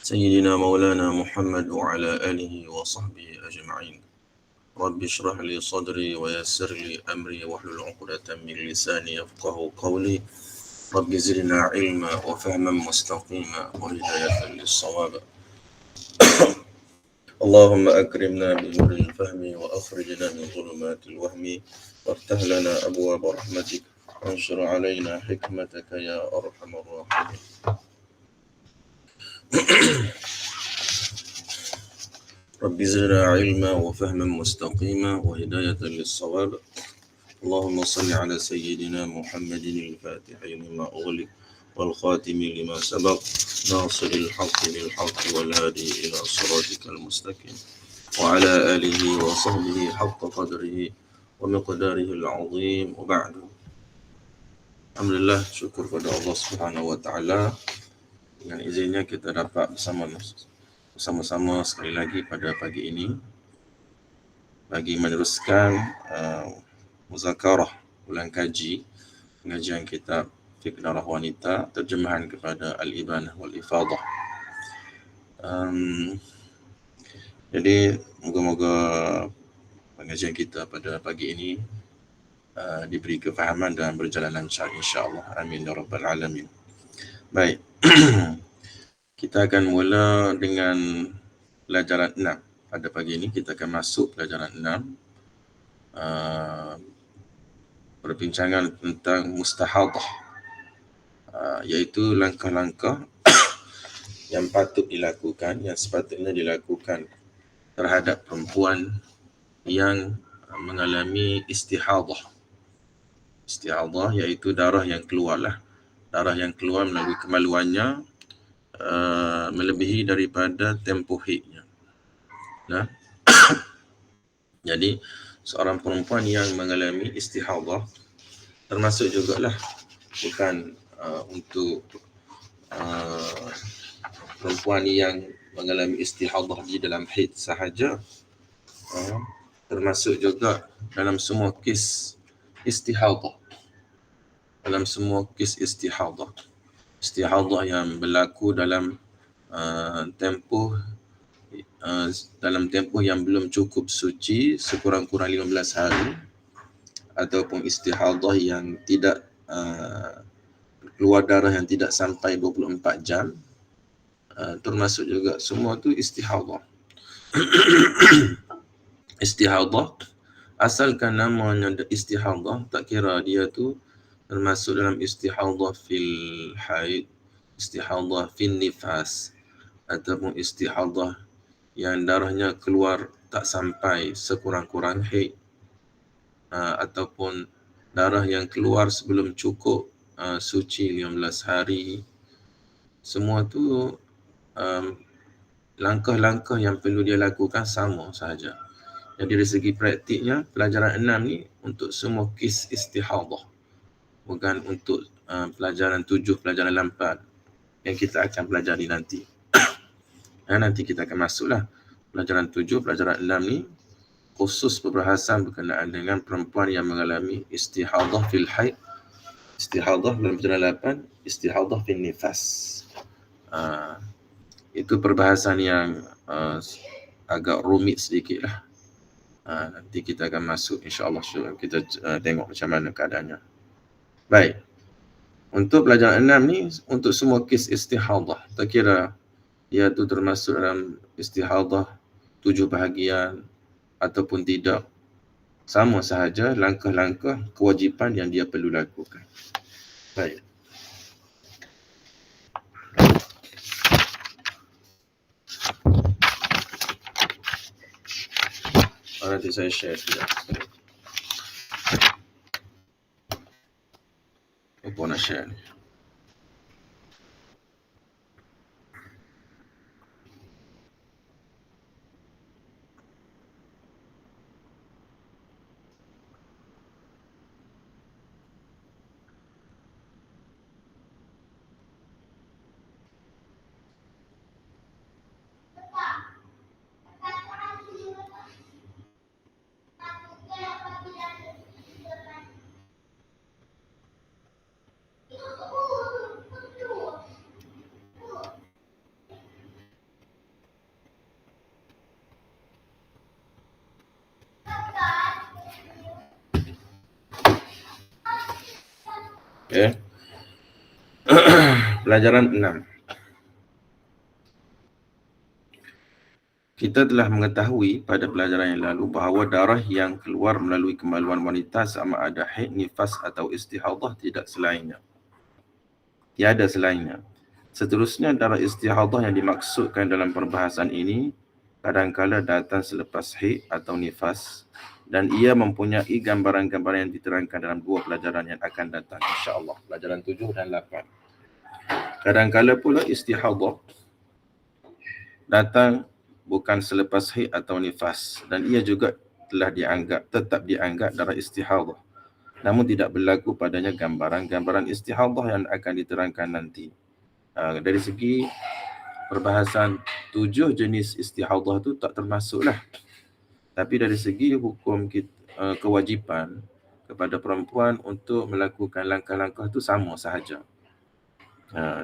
سيدنا مولانا محمد وعلى آله وصحبه أجمعين. رب اشرح لي صدري ويسر لي أمري واحلل عقدة من لساني يفقه قولي. رب زدنا علما وفهما مستقيما وهداية للصواب. اللهم أكرمنا بنور الفهم وأخرجنا من ظلمات الوهم وافتح لنا أبواب رحمتك وانشر علينا حكمتك يا أرحم الراحمين. رب زدنا علما وفهما مستقيما وهداية للصواب. اللهم صل على سيدنا محمد الفاتح لما أغلق والخاتم لما سبق ناصر الحق بالحق والهادي إلى صراطك المستقيم وعلى آله وصحبه حق قدره ومقداره العظيم وبعد. Alhamdulillah, syukur kepada Allah Subhanahu wa taala, dengan izinnya kita dapat bersama-sama sekali lagi pada pagi ini bagi meneruskan muzakarah ulang kaji pengajian kitab Fiqh Darah Wanita terjemahan kepada Al-Ibanah wal Ifadah. Jadi moga-moga pengajian kita pada pagi ini diberi kefahaman dan berjalan lancar insya-Allah. Amin ya rabbal alamin. Baik. Kita akan mula dengan pelajaran 6. Pada pagi ini kita akan masuk pelajaran 6. Perbincangan tentang mustahadah, iaitu langkah-langkah yang patut dilakukan, yang sepatutnya dilakukan terhadap perempuan yang mengalami istihadah. Istihadah iaitu darah yang keluarlah. Darah yang keluar melalui kemaluannya melebihi daripada tempoh haidnya. Nah, jadi seorang perempuan yang mengalami istihadah termasuk jugalah bukan untuk perempuan yang mengalami istihadah di dalam haid sahaja, termasuk juga dalam semua kes istihadah. Dalam semua kes istihadah yang berlaku dalam tempoh yang belum cukup suci sekurang-kurang 15 hari, ataupun istihadah yang tidak keluar darah yang tidak sampai 24 jam, termasuk juga semua tu istihadah. Istihadah, asalkan namanya istihadah, tak kira dia tu termasuk dalam istihadah fil haid, istihadah fil nifas, ataupun istihadah yang darahnya keluar tak sampai sekurang-kurang haid, ataupun darah yang keluar sebelum cukup suci 15 hari. Semua tu langkah-langkah yang perlu dia lakukan sama sahaja. Jadi dari segi praktiknya, pelajaran 6 ni untuk semua kes istihadah, bukan untuk pelajaran 7, pelajaran 8 yang kita akan pelajari nanti. Nanti kita akan masuklah pelajaran 7, pelajaran 6 ni khusus perbahasan berkenaan dengan perempuan yang mengalami istihadah fil haid, istihadah dalam pelajaran 8, istihadah fil nifas. Itu perbahasan yang agak rumit sedikit lah. Nanti kita akan masuk insya-Allah, kita tengok macam mana keadaannya. Baik. Untuk pelajaran 6 ni untuk semua kes istihadah, tak kira dia tu termasuk dalam istihadah 7 bahagian ataupun tidak, sama sahaja langkah-langkah kewajipan yang dia perlu lakukan. Baik. Nanti saya share sekejap. Apa nak share ni? Okay. Pelajaran 6. Kita telah mengetahui pada pelajaran yang lalu bahawa darah yang keluar melalui kemaluan wanita sama ada haid, nifas atau istihadah tidak selainnya. Tiada selainnya. Seterusnya, darah istihadah yang dimaksudkan dalam perbahasan ini kadangkala datang selepas haid atau nifas dan ia mempunyai gambaran-gambaran yang diterangkan dalam dua pelajaran yang akan datang, insya-Allah, pelajaran 7 dan 8. Kadangkala pula istihadah datang bukan selepas haid atau nifas dan ia juga tetap dianggap darah istihadah. Namun tidak berlaku padanya gambaran-gambaran istihadah yang akan diterangkan nanti. Dari segi perbahasan 7 jenis istihadah tu tak termasuklah. Tapi dari segi hukum kewajipan kepada perempuan untuk melakukan langkah-langkah tu sama sahaja.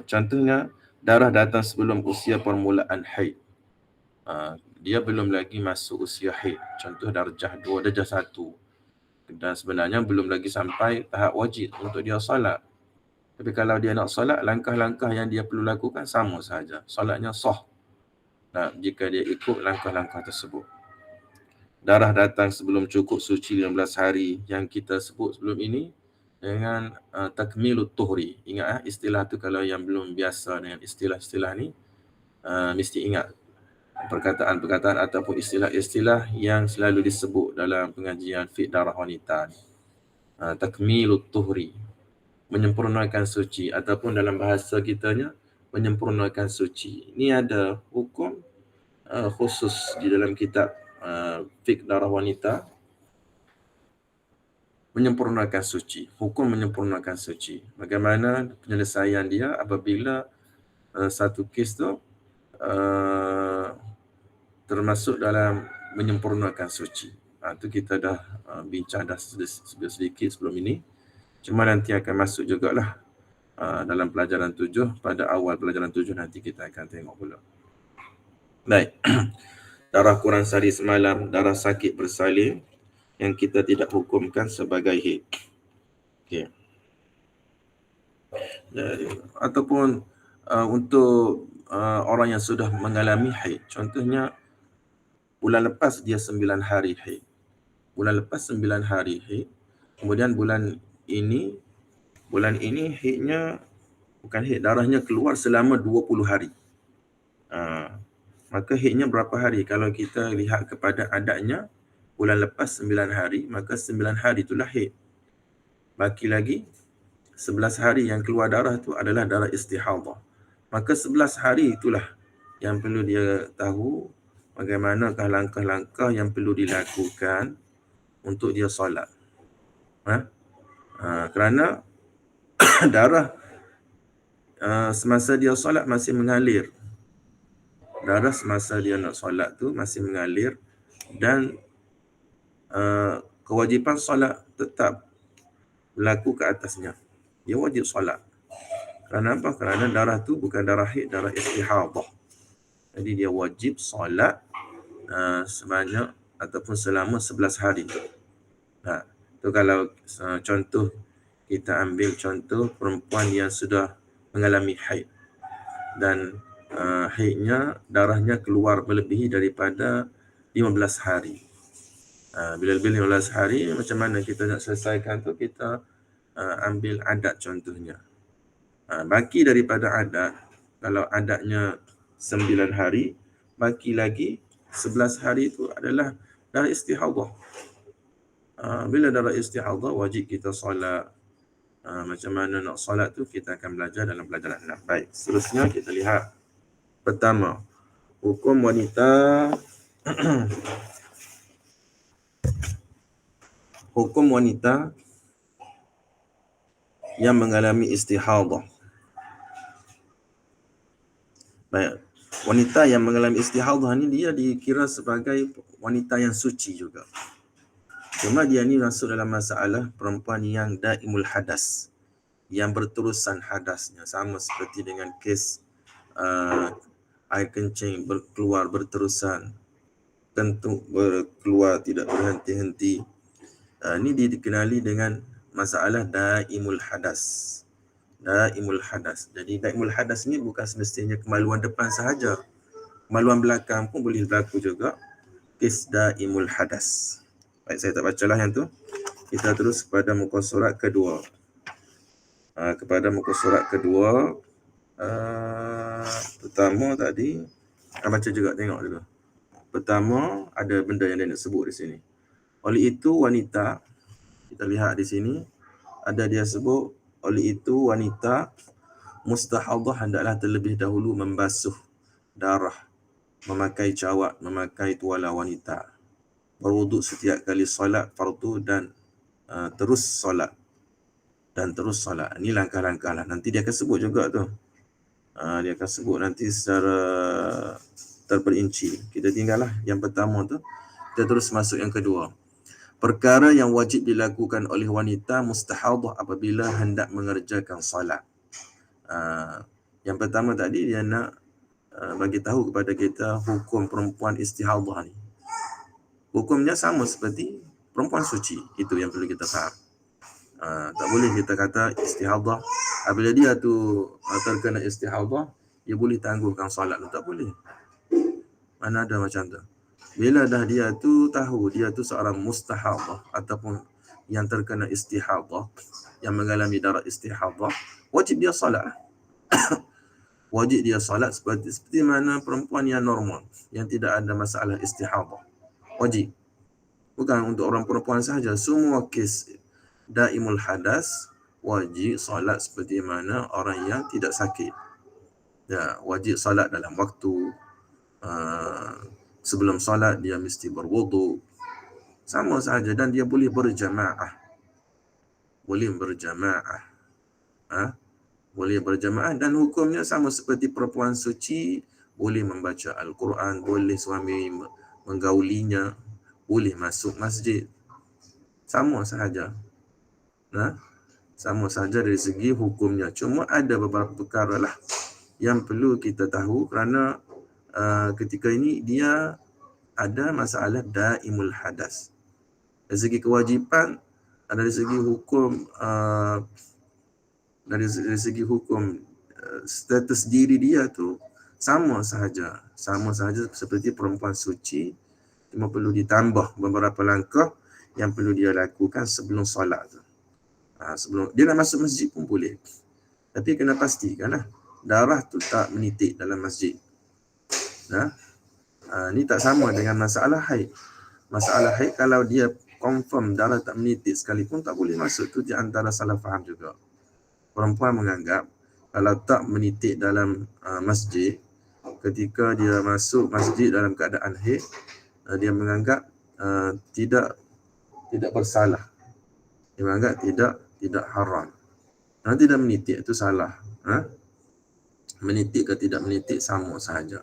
Contohnya, darah datang sebelum usia permulaan haid. Dia belum lagi masuk usia haid. Contoh darjah 2, darjah 1. Dan sebenarnya belum lagi sampai tahap wajib untuk dia solat. Tapi kalau dia nak solat, langkah-langkah yang dia perlu lakukan sama sahaja. Solatnya sah. Jika dia ikut langkah-langkah tersebut. Darah datang sebelum cukup suci 15 hari yang kita sebut sebelum ini dengan takmilut tuhri. Ingat istilah tu, kalau yang belum biasa dengan istilah-istilah ni, mesti ingat perkataan-perkataan ataupun istilah-istilah yang selalu disebut dalam pengajian fiqh darah wanita ni. Takmilut tuhri, menyempurnakan suci, ataupun dalam bahasa kitanya menyempurnakan suci. Ini ada hukum khusus di dalam kitab fiqh darah wanita, menyempurnakan suci, hukum menyempurnakan suci. Bagaimana penyelesaian dia apabila satu kes tu termasuk dalam menyempurnakan suci. Itu kita dah bincang dah sedikit sebelum ini. Cuma nanti akan masuk jugalah dalam pelajaran 7, pada awal pelajaran 7 nanti kita akan tengok pula. Baik. Darah kurang sehari semalam, darah sakit bersalin yang kita tidak hukumkan sebagai haid. Okey. Ataupun untuk orang yang sudah mengalami haid, contohnya bulan lepas dia 9 hari haid. Bulan lepas 9 hari haid. Kemudian bulan ini haidnya bukan haid, darahnya keluar selama 20 hari. Maka haidnya berapa hari? Kalau kita lihat kepada adatnya, bulan lepas 9 hari, maka 9 hari itulah haid. Baki lagi 11 hari yang keluar darah tu adalah darah istihadah. Maka 11 hari itulah yang perlu dia tahu bagaimanakah langkah-langkah yang perlu dilakukan untuk dia solat. Kerana darah semasa dia solat masih mengalir. Darah semasa dia nak solat tu masih mengalir dan kewajipan solat tetap berlaku ke atasnya. Dia wajib solat. Kerana apa? Kerana darah tu bukan darah haid, darah istihadah. Jadi dia wajib solat sebanyak ataupun selama 11 hari. Tu kalau contoh, kita ambil contoh perempuan yang sudah mengalami haid dan haidnya, darahnya keluar melebihi daripada 15 hari. Bila lebih 15 hari, macam mana kita nak selesaikan tu? Kita ambil adat contohnya. Baki daripada adat, kalau adatnya 9 hari, baki lagi 11 hari itu adalah darah istihadah. Bila darah istihadah, wajib kita solat. Macam mana nak solat tu kita akan belajar dalam pelajaran 6. Baik, seterusnya kita lihat. Pertama, hukum wanita hukum wanita yang mengalami istihadah. Baik, wanita yang mengalami istihadah ni dia dikira sebagai wanita yang suci juga. Cuma dia ni masuk dalam masalah perempuan yang daimul hadas, yang berterusan hadasnya, sama seperti dengan kes air kencing berkeluar berterusan, kentut berkeluar tidak berhenti-henti. Ini dikenali dengan masalah daimul hadas. Daimul hadas. Jadi daimul hadas ni bukan semestinya kemaluan depan sahaja. Kemaluan belakang pun boleh berlaku juga. Kes daimul hadas. Baik, saya tak bacalah yang tu. Kita terus kepada muka surat kedua. Kepada muka surat kedua, pertama tadi, baca juga, tengok dulu. Pertama, ada benda yang dia nak sebut di sini. Oleh itu wanita, kita lihat di sini, ada dia sebut, oleh itu wanita mustahadah hendaklah terlebih dahulu membasuh darah, memakai cawat, memakai tuala wanita, berwuduk setiap kali solat fardu dan terus solat. Ini langkah-langkah lah. Nanti dia akan sebut juga tu. Dia akan sebut nanti secara terperinci. Kita tinggallah yang pertama tu. Kita terus masuk yang kedua. Perkara yang wajib dilakukan oleh wanita mustahadah apabila hendak mengerjakan solat. Yang pertama tadi dia nak bagi tahu kepada kita hukum perempuan istihadah ni. Hukumnya sama seperti perempuan suci. Itu yang perlu kita faham. Tak boleh kita kata istihadah, apabila dia tu terkena istihadah, dia boleh tangguhkan solat tu. Tak boleh. Mana ada macam tu. Bila dah dia tu tahu dia tu seorang mustahadah ataupun yang terkena istihadah, yang mengalami darah istihadah, wajib dia solat. Wajib dia solat seperti mana perempuan yang normal, yang tidak ada masalah istihadah. Wajib. Bukan untuk orang perempuan sahaja, semua kes daimul hadas wajib solat seperti mana orang yang tidak sakit. Ya, wajib solat dalam waktu. Sebelum solat dia mesti berwuduk. Sama sahaja, dan dia boleh berjamaah. Boleh berjamaah dan hukumnya sama seperti perempuan suci, boleh membaca Al-Quran, boleh suami menggaulinya, boleh masuk masjid. Sama sahaja. Sama saja dari segi hukumnya. Cuma ada beberapa perkara lah yang perlu kita tahu kerana ketika ini dia ada masalah daimul hadas. Dari segi kewajipan, dari segi hukum, dari segi hukum status diri dia tu sama sahaja seperti perempuan suci. Cuma perlu ditambah beberapa langkah yang perlu dia lakukan sebelum solat tu. Sebelum dia nak masuk masjid pun boleh. Tapi kena pastikanlah darah tu tak menitik dalam masjid. Ni tak sama dengan masalah haid. Masalah haid kalau dia confirm darah tak menitik sekalipun tak boleh masuk. Tu di antara salah faham juga. Perempuan menganggap kalau tak menitik dalam masjid, ketika dia masuk masjid dalam keadaan haid, dia menganggap tidak bersalah. Dia menganggap tidak haram. Tidak menitik itu salah. Menitik ke tidak menitik sama sahaja.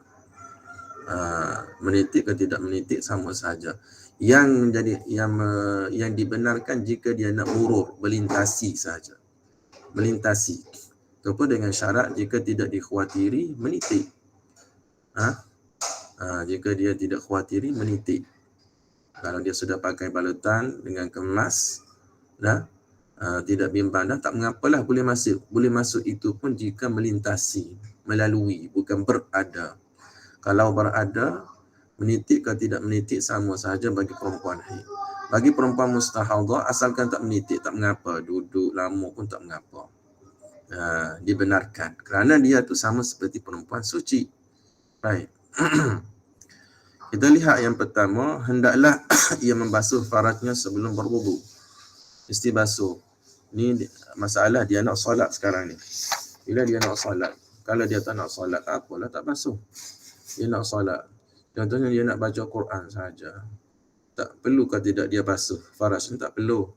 Menitik ke tidak menitik sama sahaja. Yang menjadi yang dibenarkan jika dia nak murur, melintasi sahaja. Melintasi. Itu pun dengan syarat jika tidak dikhawatiri menitik. Jika dia tidak khawatiri menitik. Kalau dia sudah pakai balutan dengan kemas, tidak bimbang dah, tak mengapalah, boleh masuk itu pun jika melintasi, melalui, bukan berada. Kalau berada, menitik ke tidak menitik sama sahaja bagi perempuan haid. Bagi perempuan mustahadah, asalkan tak menitik tak mengapa, duduk lama pun tak mengapa. Dibenarkan kerana dia tu sama seperti perempuan suci. Baik. Kita lihat yang pertama, hendaklah ia membasuh farajnya sebelum berwuduk. Mesti basuh. Ni masalah dia nak solat sekarang ni. Bila dia nak solat, kalau dia tak nak solat, tak apalah, tak basuh. Dia nak solat. Contohnya dia nak baca Quran saja. Tak perlu ke tidak dia basuh? Faraj ni tak perlu.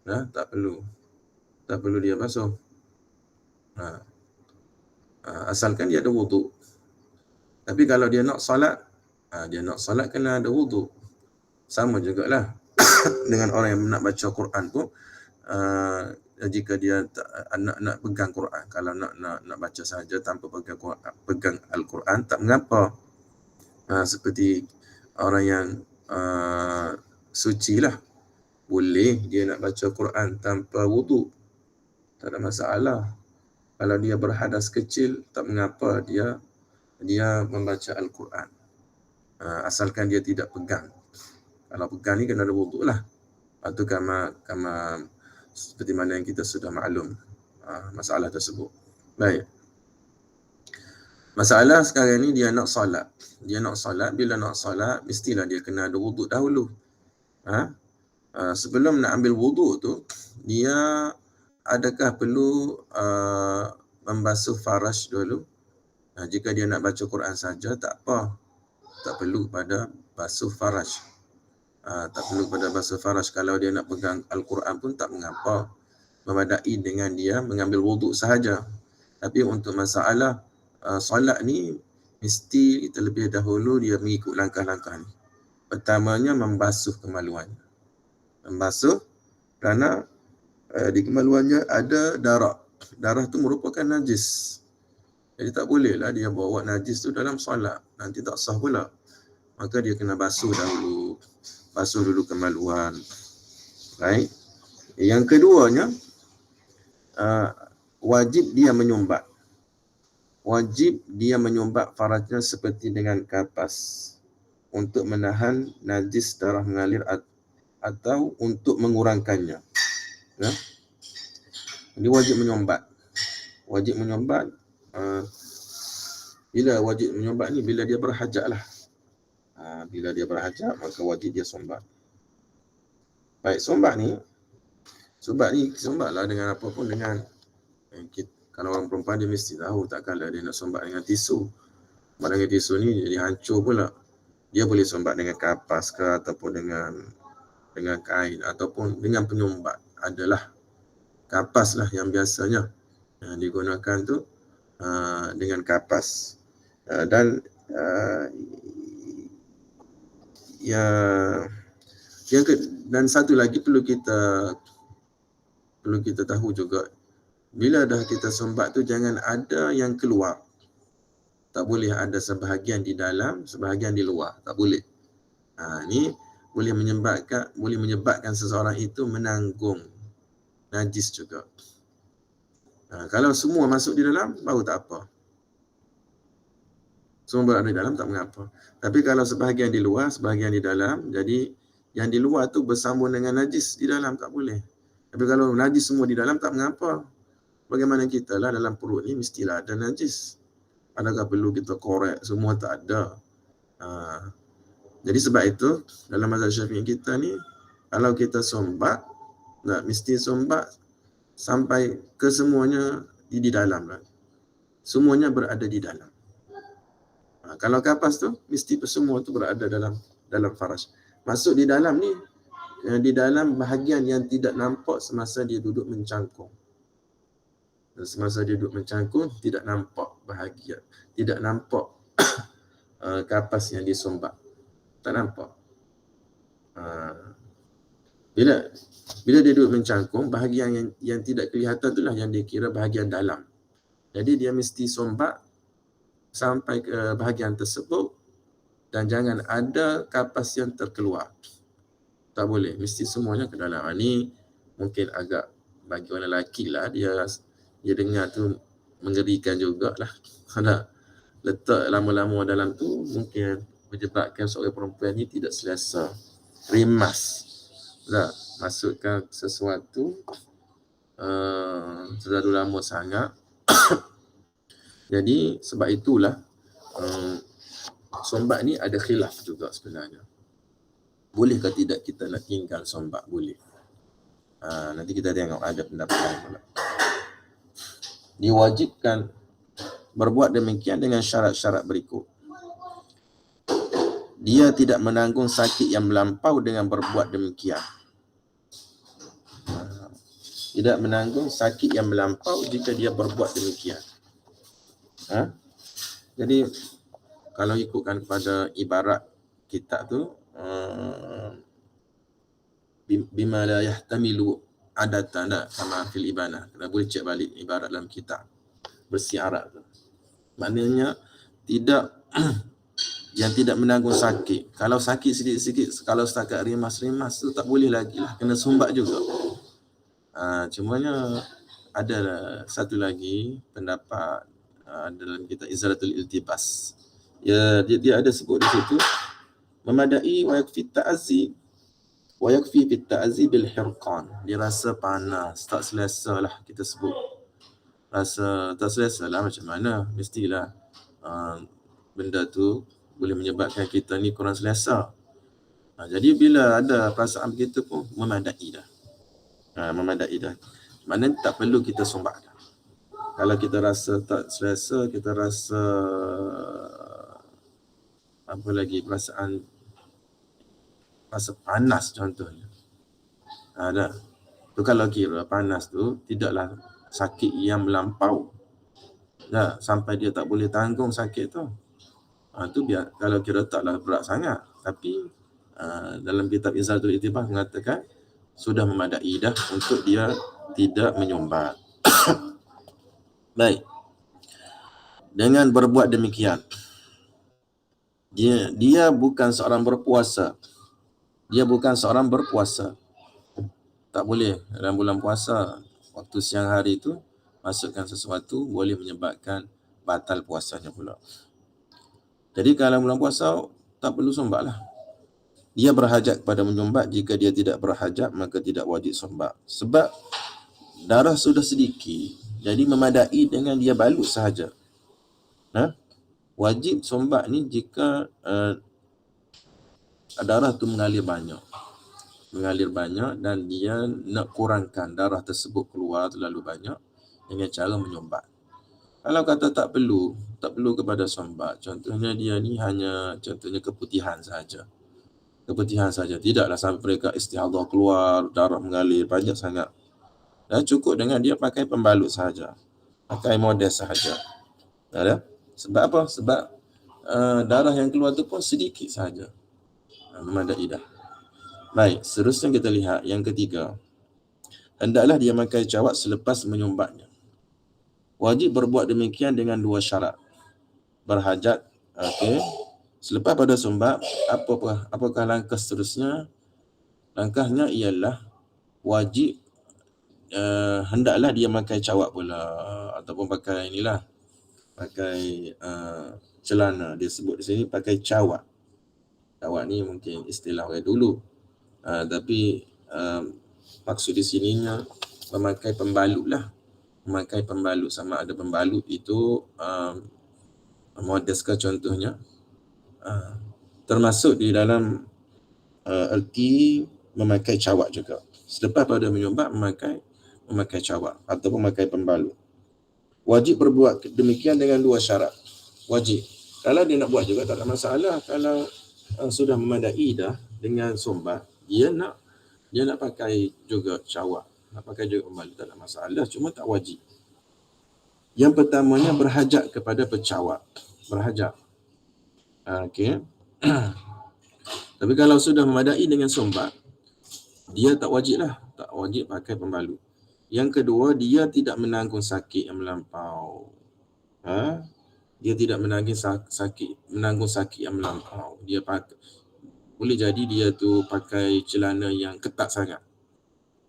Tak perlu. Tak perlu dia basuh. Asalkan dia ada wuduk. Tapi kalau dia nak solat, kena ada wuduk. Sama jugalah dengan orang yang nak baca Quran pun, jika dia nak pegang Quran, kalau nak baca saja tanpa pegang Al-Quran tak mengapa. Seperti orang yang suci lah, Boleh dia nak baca Quran tanpa wuduk, tak ada masalah. Kalau dia berhadas kecil, tak mengapa dia membaca Al-Quran. Asalkan dia tidak pegang. Kalau pegang ni kena ada wuduk lah. Itu kama seperti mana yang kita sudah maklum masalah tersebut. Baik. Masalah sekarang ni dia nak solat. Bila nak solat, mestilah dia kena ada wuduk dahulu. Sebelum nak ambil wuduk tu, dia adakah perlu membasuh faraj dulu? Jika dia nak baca Quran saja, tak apa. Tak perlu pada basuh faraj. Kalau dia nak pegang Al-Quran pun tak mengapa. Memadai dengan dia mengambil wuduk sahaja. Tapi untuk masalah solat ni, mesti terlebih dahulu dia mengikut langkah-langkah ni. Pertamanya membasuh kemaluannya. Membasuh kerana di kemaluannya ada darah. Darah tu merupakan najis. Jadi tak bolehlah dia bawa najis tu dalam solat. Nanti tak sah pula. Maka dia kena basuh dahulu. Basuh dulu kemaluan. Baik. Yang keduanya, wajib dia menyumbat. Wajib dia menyumbat farajnya seperti dengan kapas. Untuk menahan najis darah mengalir atau untuk mengurangkannya. Ya? Dia wajib menyumbat. Wajib menyumbat. Bila wajib menyumbat ni? Bila dia berhajat lah. Bila dia berhajat, maka wajib dia sumbat. Baik, sumbat lah dengan apa pun, dengan kalau orang perempuan dia mesti tahu, takkanlah dia nak sumbat dengan tisu. Dengan tisu ni jadi hancur pula. Dia boleh sumbat dengan kapas ke, ataupun dengan kain, ataupun dengan penyumbat. Adalah kapas lah yang biasanya yang digunakan tu, dengan kapas. Dan dan satu lagi perlu kita tahu juga, bila dah kita sumbat tu jangan ada yang keluar. Tak boleh ada sebahagian di dalam, sebahagian di luar. Tak boleh. Ni boleh menyebabkan seseorang itu menanggung najis juga. Kalau semua masuk di dalam, baru tak apa. Semua berada di dalam, tak mengapa. Tapi kalau sebahagian di luar, sebahagian di dalam, jadi yang di luar tu bersambung dengan najis di dalam, tak boleh. Tapi kalau najis semua di dalam, tak mengapa. Bagaimana kita lah dalam perut ni, mestilah ada najis. Adakah perlu kita korek? Semua tak ada. Jadi sebab itu, dalam mazhab Syafi'i kita ni, kalau kita sumbat, mesti sumbat sampai ke semuanya di dalam lah. Semuanya berada di dalam. Kalau kapas tu, mesti semua tu berada dalam faraj. Masuk di dalam ni, di dalam bahagian yang tidak nampak semasa dia duduk mencangkung. Semasa dia duduk mencangkung, tidak nampak bahagian. Tidak nampak kapas yang disumbat. Tak nampak. Bila dia duduk mencangkung, bahagian yang tidak kelihatan itulah yang dikira bahagian dalam. Jadi dia mesti sumbat sampai ke bahagian tersebut dan jangan ada kapas yang terkeluar. Tak boleh, mesti semuanya ke dalam. Ini mungkin agak bagi orang lelaki lah, dia dengar tu mengerikan jugalah. Kalau letak lama-lama dalam tu, mungkin menyebabkan seorang perempuan ni tidak selesa, rimas. Masukkan sesuatu terlalu lama sangat. Jadi sebab itulah sumbat ni ada khilaf juga sebenarnya. Boleh ke tidak kita nak tinggal sumbat? Boleh. Nanti kita tengok ada pendapat lain pula. Diwajibkan berbuat demikian dengan syarat-syarat berikut. Dia tidak menanggung sakit yang melampau dengan berbuat demikian. Tidak menanggung sakit yang melampau jika dia berbuat demikian. Jadi kalau ikutkan kepada ibarat kitab tu, bima la yahtamilu adatan, sama fil ibanah. Kita boleh cek balik ibarat dalam kitab bersih Arab tu. Maknanya tidak yang tidak menanggung sakit. Kalau sakit sikit-sikit, kalau setakat rimas-rimas tu tak boleh lagi lah, kena sumbat juga. Cumanya ada satu lagi pendapat dalam kitab Izalatul Iltibas. Dia ada sebut di situ, memadai wa yakfi ta'zi wa yakfi fit ta'zi bil hirqan. Dia rasa panas, tak selesa lah kita sebut. Rasa tak selesa lah macam mana, mestilah benda tu boleh menyebabkan kita ni kurang selesa. Jadi bila ada perasaan begitu pun memadai dah. Memadai dah. Maknanya tak perlu kita sumbat dah. Kalau kita rasa tak selesa, kita rasa apa lagi, rasa panas contohnya. Dah. Tu kalau kira panas tu tidaklah sakit yang melampau. Dah, sampai dia tak boleh tanggung sakit tu. Tu biar, kalau kira taklah berat sangat. Tapi dalam kitab Izalatul Iltibas mengatakan sudah memadai dah untuk dia tidak menyumbat. Baik. Dengan berbuat demikian, dia bukan seorang berpuasa. Dia bukan seorang berpuasa. Tak boleh dalam bulan puasa, waktu siang hari itu masukkan sesuatu boleh menyebabkan batal puasanya pula. Jadi kalau bulan puasa tak perlu sumbat lah. Dia berhajat kepada menyumbat, jika dia tidak berhajat maka tidak wajib sumbat. Sebab darah sudah sedikit, jadi memadai dengan dia balut sahaja. Wajib sumbat ni jika darah tu mengalir banyak dan dia nak kurangkan darah tersebut keluar terlalu banyak dengan cara menyumbat. Kalau kata tak perlu kepada sumbat, contohnya dia ni hanya contohnya keputihan saja, tidaklah sampai mereka istihadah keluar, darah mengalir banyak sangat. Dan cukup dengan dia pakai pembalut sahaja, pakai modest sahaja. Sebab apa? Sebab darah yang keluar tu pun sedikit sahaja. Memadai dah. Baik, seterusnya kita lihat yang ketiga. Hendaklah dia memakai cawat selepas menyumbatnya. Wajib berbuat demikian dengan dua syarat. Berhajat, selepas pada sumbat, apakah langkah seterusnya? Langkahnya ialah wajib hendaklah dia memakai cawat pula, ataupun pakai celana. Dia sebut di sini pakai cawat. Cawat ni mungkin istilah orang dulu. Tapi maksud di sininya memakai pembalut lah. Memakai pembalut, sama ada pembalut itu modest ke contohnya. Termasuk di dalam erti memakai cawat juga. Selepas pada menyumbat memakai cawat ataupun memakai pembalut. Wajib berbuat demikian dengan dua syarat. Wajib. Kalau dia nak buat juga tak ada masalah. Kalau sudah memadai dah dengan sumbat, dia nak pakai juga cawat, nak pakai juga pembalut, tak ada masalah, cuma tak wajib. Yang pertamanya berhajat kepada pecawat. Berhajat. Okey. Tapi kalau sudah memadai dengan sumbat, dia tak wajib pakai pembalut. Yang kedua, dia tidak menanggung sakit yang melampau. Dia tidak menanggung sakit yang melampau. Dia boleh jadi dia tu pakai celana yang ketat sangat.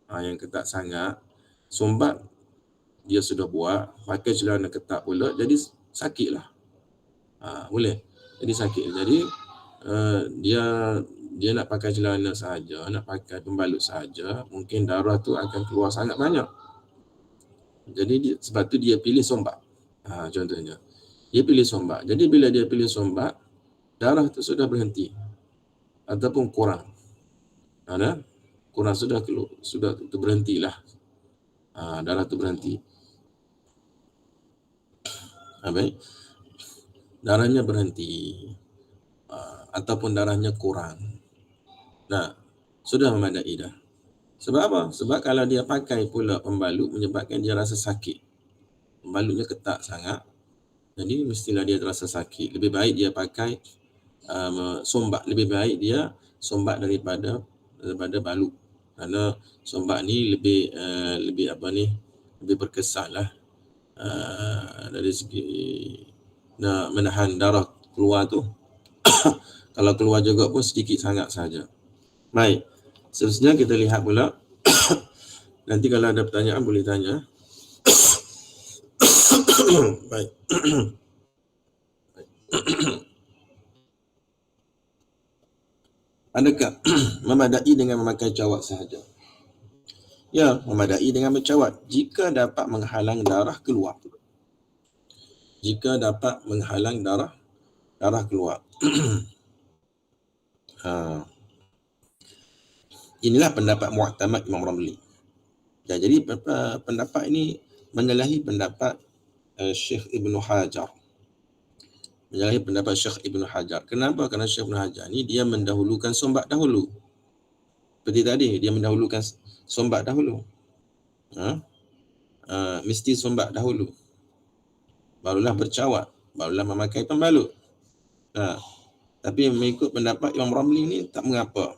Yang ketat sangat. Sumbat dia sudah buat, pakai celana ketat pula, jadi sakitlah. Boleh. Jadi sakit. Jadi dia nak pakai celana sahaja, nak pakai pembalut sahaja, mungkin darah tu akan keluar sangat banyak. Jadi sebab tu dia pilih sumbat. Contohnya. Dia pilih sumbat. Jadi bila dia pilih sumbat, darah tu sudah berhenti ataupun kurang. Kurang sudah berhentilah. Darah tu berhenti. Baik. Darahnya berhenti ataupun darahnya kurang. Sudah memadai dah. Sebab apa? Sebab kalau dia pakai pula pembalut menyebabkan dia rasa sakit. Pembalutnya ketat sangat. Jadi mestilah dia terasa sakit. Lebih baik dia pakai sumbat. Lebih baik dia sumbat daripada balut. Kerana sumbat ni lebih berkesan lah. Dari segi nak menahan darah keluar tu. Kalau keluar juga pun sedikit sangat saja. Baik, seterusnya kita lihat pula. Nanti kalau ada pertanyaan boleh tanya. Baik. Adakah memadai dengan memakai cawat sahaja? Ya, memadai dengan bercawat jika dapat menghalang darah keluar. Jika dapat menghalang darah keluar. Inilah pendapat mu'tamad Imam Ramli. Ya, jadi pendapat ini menyalahi pendapat Syekh Ibn Hajar. Menyalahi pendapat Syekh Ibn Hajar. Kenapa? Kerana Syekh Ibn Hajar ni dia mendahulukan sombak dahulu. Seperti tadi, dia mendahulukan sombak dahulu. Mesti sombak dahulu. Barulah bercawat. Barulah memakai pembalut. Tapi mengikut pendapat Imam Ramli ni tak mengapa.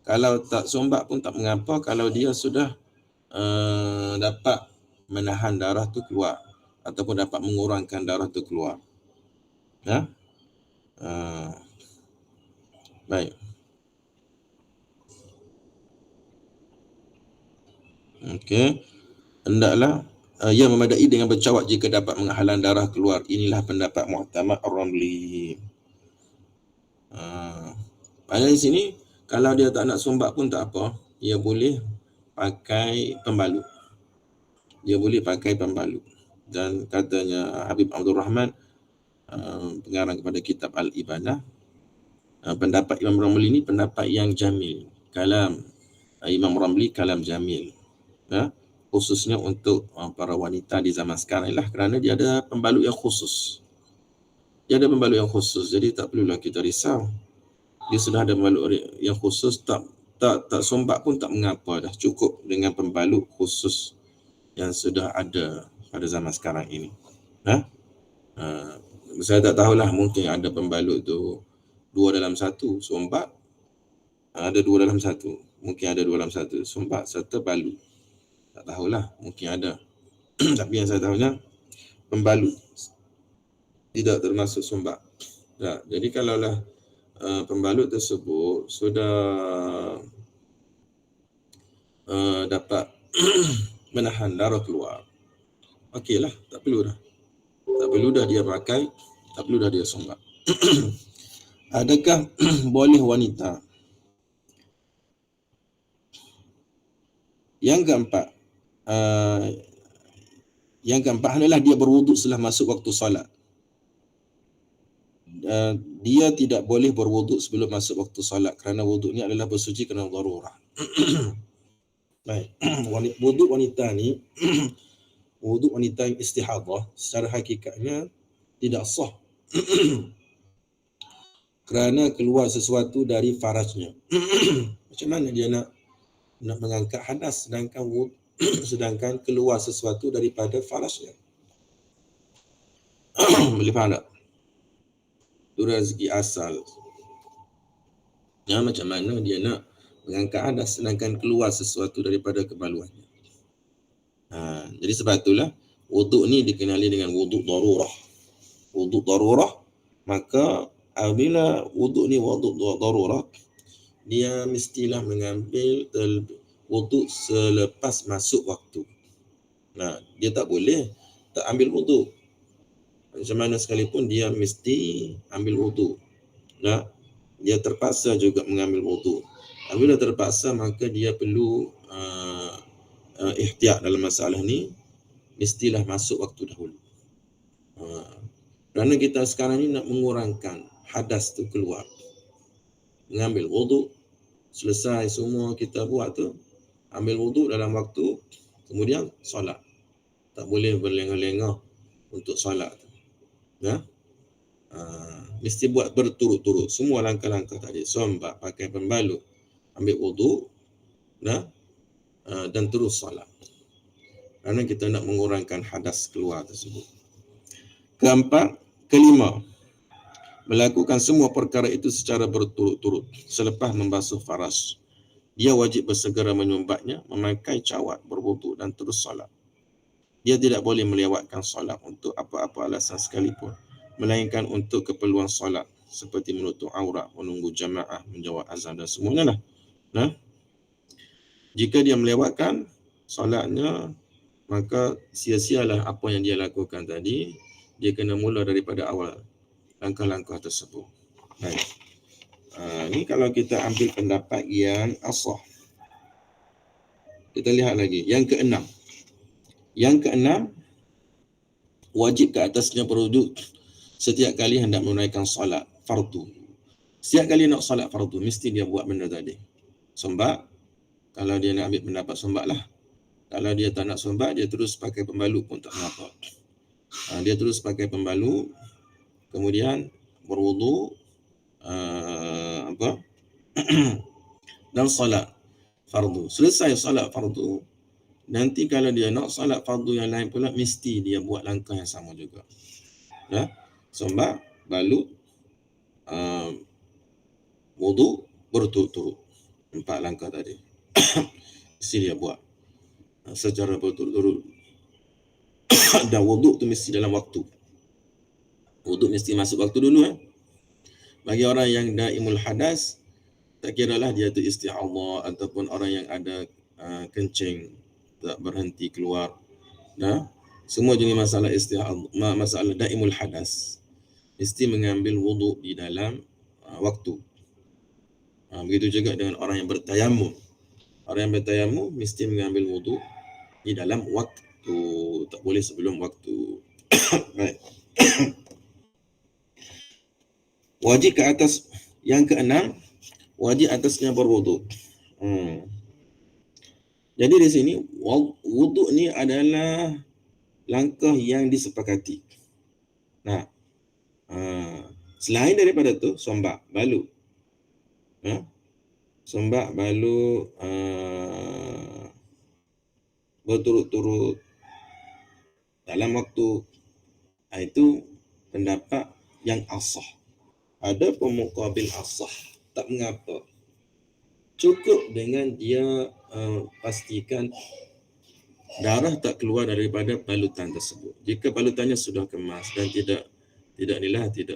Kalau tak sombak pun tak mengapa kalau dia sudah dapat menahan darah tu keluar ataupun dapat mengurangkan darah tu keluar. Baik. Okey. Hendaklah ia memadai dengan bercawat jika dapat menghalang darah keluar. Inilah pendapat Mu'tamad Ar-Ramli. Pada di sini kalau dia tak nak sombak pun tak apa, dia boleh pakai pembalut. Dan katanya Habib Abdul Rahman, pengarang kepada kitab Al-Ibadah, pendapat Imam Ramli ni pendapat yang jamil. Kalam Imam Ramli kalam jamil. Khususnya untuk para wanita di zaman sekarang lah, kerana dia ada pembalut yang khusus. Jadi tak perlulah kita risau. Dia sudah ada pembalut yang khusus, tak sombak pun tak mengapa dah. Cukup dengan pembalut khusus yang sudah ada pada zaman sekarang ini. Saya tak tahulah, mungkin ada pembalut tu 2 dalam 1 sombak, ada 2 dalam 1, mungkin ada 2 dalam 1 sombak serta balut. Tak tahulah, mungkin ada. Tapi yang saya tahunya pembalut tidak termasuk sombak. Jadi kalaulah pembalut tersebut sudah dapat menahan darah keluar, okeylah, tak perlu dah dia pakai, tak perlu dah dia sombak. Adakah boleh wanita? Yang keempat adalah dia berwuduk setelah masuk waktu solat. Dia tidak boleh berwuduk sebelum masuk waktu solat kerana wuduk ni adalah bersuci kerana darurah. Baik. Wuduk wanita ni wuduk wanita yang istihadah secara hakikatnya tidak sah kerana keluar sesuatu dari farajnya. Macam mana dia nak mengangkat hadas sedangkan keluar sesuatu daripada farajnya? Boleh faham tak? Itu rezeki asal. Macam mana dia nak mengangkat hadas sedangkan keluar sesuatu daripada kemaluannya? Jadi sebab itulah wuduk ni dikenali dengan wuduk darurah. Wuduk darurah, maka apabila wuduk ni wuduk darurah, dia mestilah mengambil wuduk selepas masuk waktu. Dia tak boleh tak ambil wuduk. Macam mana sekalipun dia mesti ambil wuduk. Dia terpaksa juga mengambil wuduk. Apabila terpaksa, maka dia perlu ihtiyat dalam masalah ni, mestilah masuk waktu dahulu. Kerana kita sekarang ni nak mengurangkan hadas tu keluar. Mengambil wuduk, selesai semua kita buat tu, ambil wuduk dalam waktu, kemudian solat. Tak boleh berlengah-lengah untuk solat tu. Mesti buat berturut-turut semua langkah-langkah tadi. Sombak, pakai pembalut, ambil wuduk, dan terus solat. Kerana kita nak mengurangkan hadas keluar tersebut. Kelima, melakukan semua perkara itu secara berturut-turut selepas membasuh faraj. Dia wajib bersegera menyumbatnya, memakai cawat, berwuduk dan terus solat. Dia tidak boleh melewatkan solat untuk apa-apa alasan sekalipun, melainkan untuk keperluan solat. seperti menutup aurat, menunggu jamaah, menjawab azan dan semuanya lah. Nah, jika dia melewatkan solatnya, maka sia-sialah apa yang dia lakukan tadi. Dia kena mula daripada awal langkah-langkah tersebut. Baik. Ni kalau kita ambil pendapat yang asah. Kita lihat lagi. Yang keenam, wajib ke atasnya berwuduk setiap kali hendak menunaikan solat fardu. Setiap kali nak solat fardu, mesti dia buat benda tadi. Sombak, kalau dia nak ambil pendapat sombak lah. Kalau dia tak nak sombak, dia terus pakai pembalut pun tak mengapa. Dia terus pakai pembalut, kemudian berwuduk, dan solat fardu. Selesai solat fardu, nanti kalau dia nak solat fardu yang lain pula, mesti dia buat langkah yang sama juga. Sombak, balut, wuduk, berturut-turut. 4 langkah tadi. Mesti dia buat secara berturut-turut. Dan wuduk tu mesti dalam waktu. Wuduk mesti masuk waktu dulu. Bagi orang yang daimul hadas, tak kiralah dia tu isti'adhah ataupun orang yang ada kencing tak berhenti keluar. Semua jenis masalah isti'adhah, masalah daimul hadas, mesti mengambil wuduk di dalam waktu. Begitu juga dengan orang yang bertayamum. Orang yang bertayamum mesti mengambil wuduk di dalam waktu, tak boleh sebelum waktu. Baik. Wajib ke atas yang keenam, wajib atasnya berwuduk. Jadi di sini wuduk ni adalah langkah yang disepakati. Selain daripada tu, sombak, balut. Sombak, balut, berturut-turut dalam waktu, itu pendapat yang asah. Ada pemuqabil asah, tak mengapa. Cukup dengan dia pastikan darah tak keluar daripada balutan tersebut. Jika balutannya sudah kemas dan tidak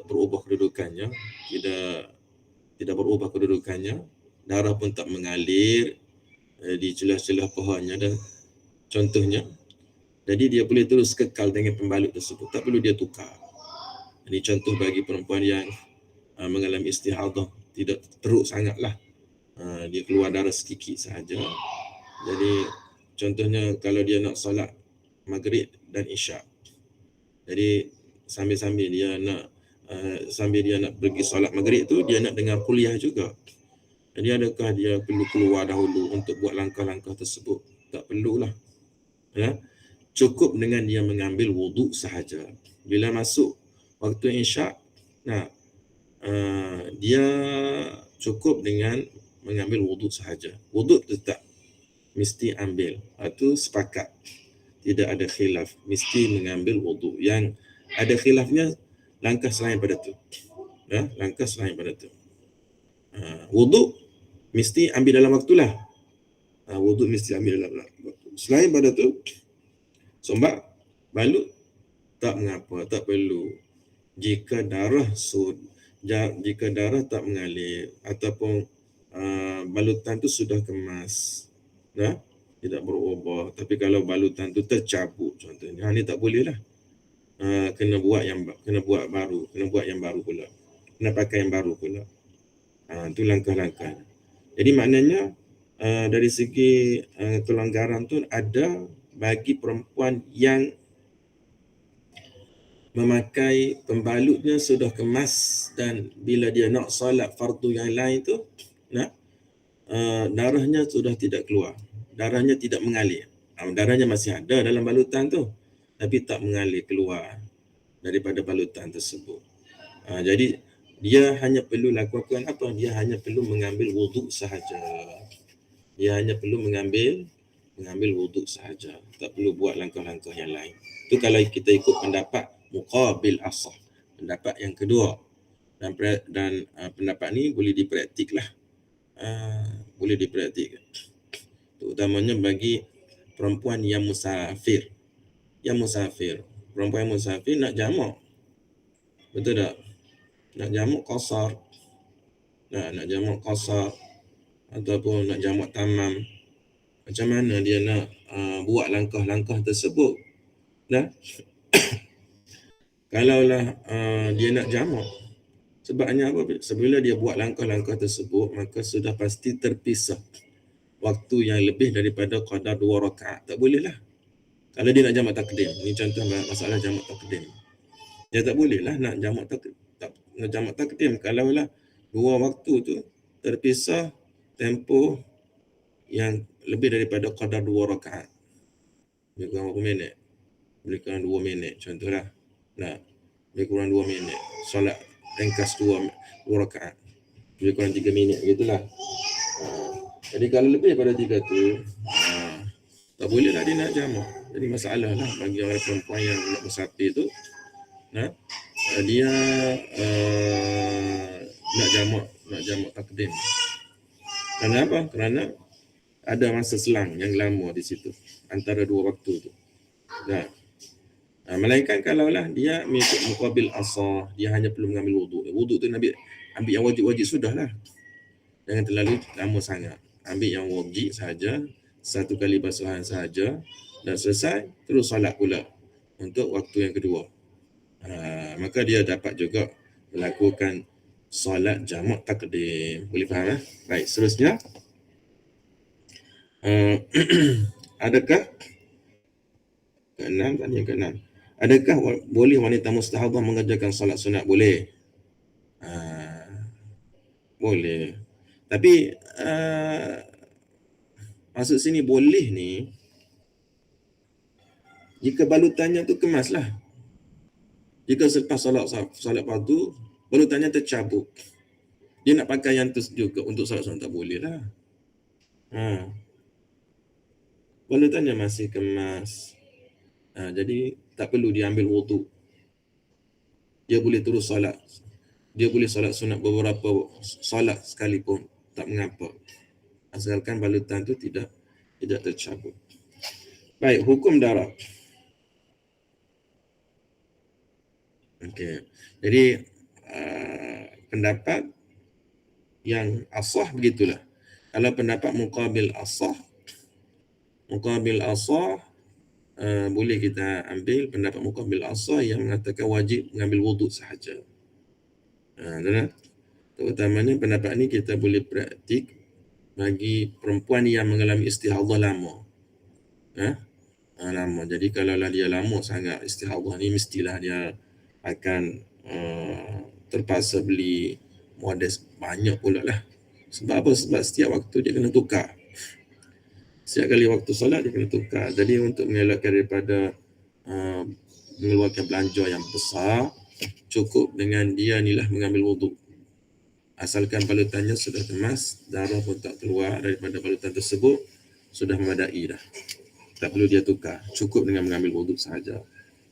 berubah kedudukannya, tidak berubah kedudukannya, darah pun tak mengalir di celah-celah pohonnya dan contohnya, jadi dia boleh terus kekal dengan pembalut tersebut, tak perlu dia tukar. Ini contoh bagi perempuan yang mengalami istihadah, tidak teruk sangatlah, dia keluar darah sedikit sahaja. Jadi contohnya kalau dia nak solat maghrib dan isyak, jadi sambil dia nak pergi solat maghrib tu, dia nak dengar kuliah juga. Jadi adakah dia perlu keluar dahulu untuk buat langkah-langkah tersebut? Tak perlulah. Cukup dengan dia mengambil wuduk sahaja. Bila masuk waktu isyak, dia cukup dengan mengambil wuduk sahaja. Wuduk tetap mesti ambil. Itu sepakat. Tidak ada khilaf. Mesti mengambil wuduk. Yang ada khilafnya langkah selain pada tu. Langkah selain pada tu. Wuduk mesti ambil dalam waktulah. Wuduk mesti ambil dalam waktu. Selain pada tu, sombak, balut, tak mengapa, tak perlu. Jika darah tak mengalir ataupun balutan tu sudah kemas, tidak berubah. Tapi kalau balutan tu tercabut contohnya, ni tak boleh lah. Kena buat yang baru pula. Kena pakai yang baru pula. Itu langkah-langkah. Jadi maknanya dari segi kelonggaran tu ada bagi perempuan yang memakai pembalutnya sudah kemas dan bila dia nak solat fardu yang lain tu, darahnya sudah tidak keluar. Darahnya tidak mengalir. Darahnya masih ada dalam balutan tu, tapi tak mengalir keluar daripada balutan tersebut. Jadi dia hanya perlu lakukan apa? Dia hanya perlu mengambil wuduk sahaja. Dia hanya perlu mengambil wuduk sahaja. Tak perlu buat langkah-langkah yang lain. Itu kalau kita ikut pendapat muqabil asah. Pendapat yang kedua. Dan pendapat ni boleh dipraktiklah. Boleh dipraktik. Terutamanya bagi perempuan yang musafir. Perempuan yang musafir nak jamak. Betul tak? nak jamak qasar, nak jamak qasar ataupun nak jamak tamam, macam mana dia nak buat langkah-langkah tersebut? Nah, kalaulah dia nak jamak, sebabnya apa? Sebila dia buat langkah-langkah tersebut, maka sudah pasti terpisah waktu yang lebih daripada qadar 2 rakaat. Tak boleh lah. Kalau dia nak jamak takdim, ni contoh masalah jamak takdim. Dia tak boleh lah nak jamak takdim kalaulah 2 waktu tu terpisah tempoh yang lebih daripada qadar 2 rakaat. Lebih kurang berapa minit? Lebih kurang 2 minit contohlah. Nah, lebih kurang 2 minit. Solat ringkas 2 rakaat. Lebih kurang 3 minit gitulah. Jadi kalau lebih daripada 3 tu, tak boleh lah dia nak jamak. Jadi masalah lah bagi orang perempuan yang nak bersapih tu, dia nak jamak takdim. Kenapa? Kerana ada masa selang yang lama di situ antara 2 waktu tu. Nah, melainkan kalaulah dia mengikut muqabil asar, dia hanya perlu mengambil wuduk. Wuduk tu ambil yang wajib-wajib sudahlah. Jangan terlalu lama sangat. Ambil yang wajib saja, 1 kali basuhan saja, dan selesai terus solat pula untuk waktu yang kedua. Maka dia dapat juga melakukan solat jamak takdim. Boleh faham? Baik, seterusnya. Adakah keenam tadi yang keenam. Adakah boleh wanita mustahadah mengerjakan solat sunat? Boleh. Boleh. Tapi maksud sini boleh ni jika balutannya tu kemaslah. Jika selepas solat fardu balutannya tercabut, dia nak pakai yang tu juga untuk solat sunat, tak boleh lah. Balutannya masih kemas. Jadi tak perlu dia ambil wuduk. Dia boleh terus solat. Dia boleh solat sunat beberapa solat sekalipun, tak mengapa. Asalkan balutan tu tidak tercabut. Baik, hukum darah. Okey. Jadi pendapat yang asah begitulah. Kalau pendapat muqabil asah boleh kita ambil pendapat muqabil asah yang mengatakan wajib mengambil wuduk sahaja. Dan terutamanya pendapat ini kita boleh praktik bagi perempuan yang mengalami istihadah lama. Lama. Jadi kalau dia lama sangat istihadah ni, mestilah dia akan terpaksa beli modest banyak pula lah. Sebab apa? Sebab setiap waktu dia kena tukar. Setiap kali waktu solat dia kena tukar. Jadi untuk mengelakkan daripada mengeluarkan belanja yang besar, cukup dengan dia nilah mengambil wuduk. Asalkan balutannya sudah kemas, darah pun tak keluar daripada balutan tersebut, sudah memadai dah. Tak perlu dia tukar. Cukup dengan mengambil wuduk sahaja.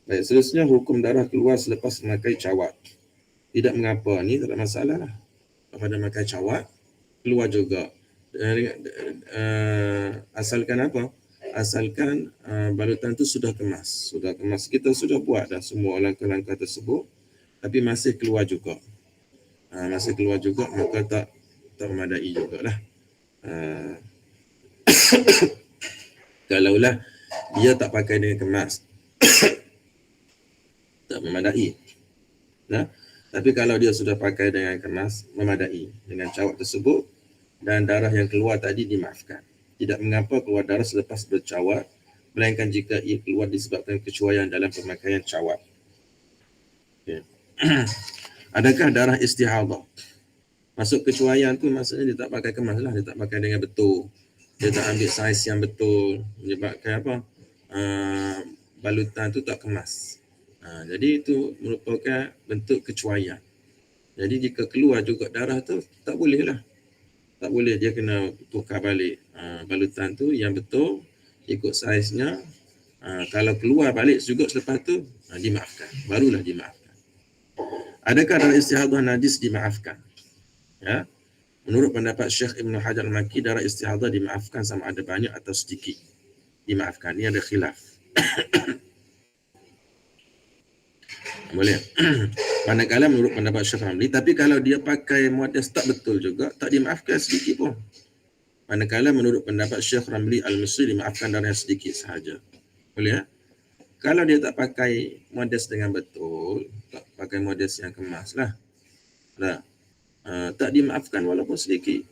Baik, seterusnya hukum darah keluar selepas memakai cawat. Tidak mengapa, ni tak ada masalah lah. Pada memakai cawat, keluar juga. Asalkan apa? Asalkan balutan tu sudah kemas. Sudah kemas. Kita sudah buat dah semua langkah-langkah tersebut, tapi masih keluar juga. Masih keluar juga, maka tak memadai jugalah. Kalaulah dia tak pakai dengan kemas, tak memadai. Tapi kalau dia sudah pakai dengan kemas, memadai dengan cawat tersebut, dan darah yang keluar tadi dimaafkan. Tidak mengapa keluar darah selepas bercawat, melainkan jika ia keluar disebabkan kecuaian dalam pemakaian cawat. Okay. Adakah darah istihadah? Masuk kecuaian tu maksudnya dia tak pakai kemas lah, dia tak pakai dengan betul. Dia tak ambil saiz yang betul, menyebabkan apa? Balutan tu tak kemas. Jadi itu merupakan bentuk kecuaian. Jadi jika keluar juga darah tu, tak boleh lah. Tak boleh, dia kena tukar balik balutan tu yang betul, ikut saiznya. Kalau keluar balik juga selepas tu, dimaafkan. Barulah dimaafkan. Adakah darah istihadah najis? Dimaafkan. Ya. Menurut pendapat Syekh Ibn Hajar Al-Makki, darah istihadah dimaafkan sama ada banyak atau sedikit. Dimaafkan. Ini ada khilaf. Boleh. Manakala menurut pendapat Syekh Ramli, tapi kalau dia pakai muaddas tak betul juga, tak dimaafkan sedikit pun. Manakala menurut pendapat Syekh Ramli Al-Misri dimaafkan darah sedikit sahaja. Boleh ya? Kalau dia tak pakai muaddas dengan betul, tak pakai muaddas yang kemas lah. Nah, tak dimaafkan walaupun sedikit.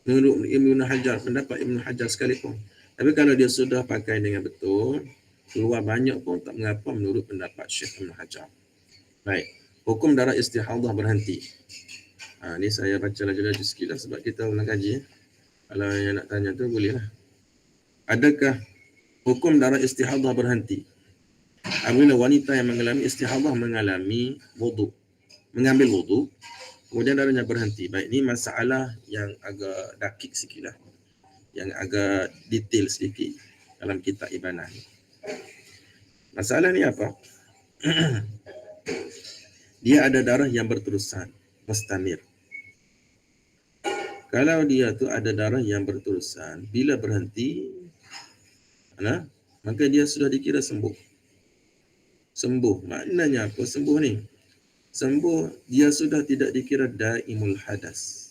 Menurut Ibn Hajar, pendapat Ibn Hajar sekalipun. Tapi kalau dia sudah pakai dengan betul, keluar banyak pun tak mengapa menurut pendapat Syekh Ibn Hajar. Baik, hukum darah istihadah berhenti. Ni saya baca laju-laju sikit lah sebab kita ulang kaji. Kalau yang nak tanya tu bolehlah. Adakah hukum darah istihadah berhenti apabila wanita yang mengalami istihadah mengalami wudu, mengambil wudu, kemudian darahnya berhenti? Baik, ini masalah yang agak dakik sikit lah, yang agak detail sedikit dalam kitab Ibanah ni. Masalah ni apa? Dia ada darah yang berterusan, mustamir. Kalau dia tu ada darah yang berterusan, bila berhenti, maka dia sudah dikira sembuh. Sembuh, maknanya apa sembuh ni? Sembuh, dia sudah tidak dikira daimul hadas.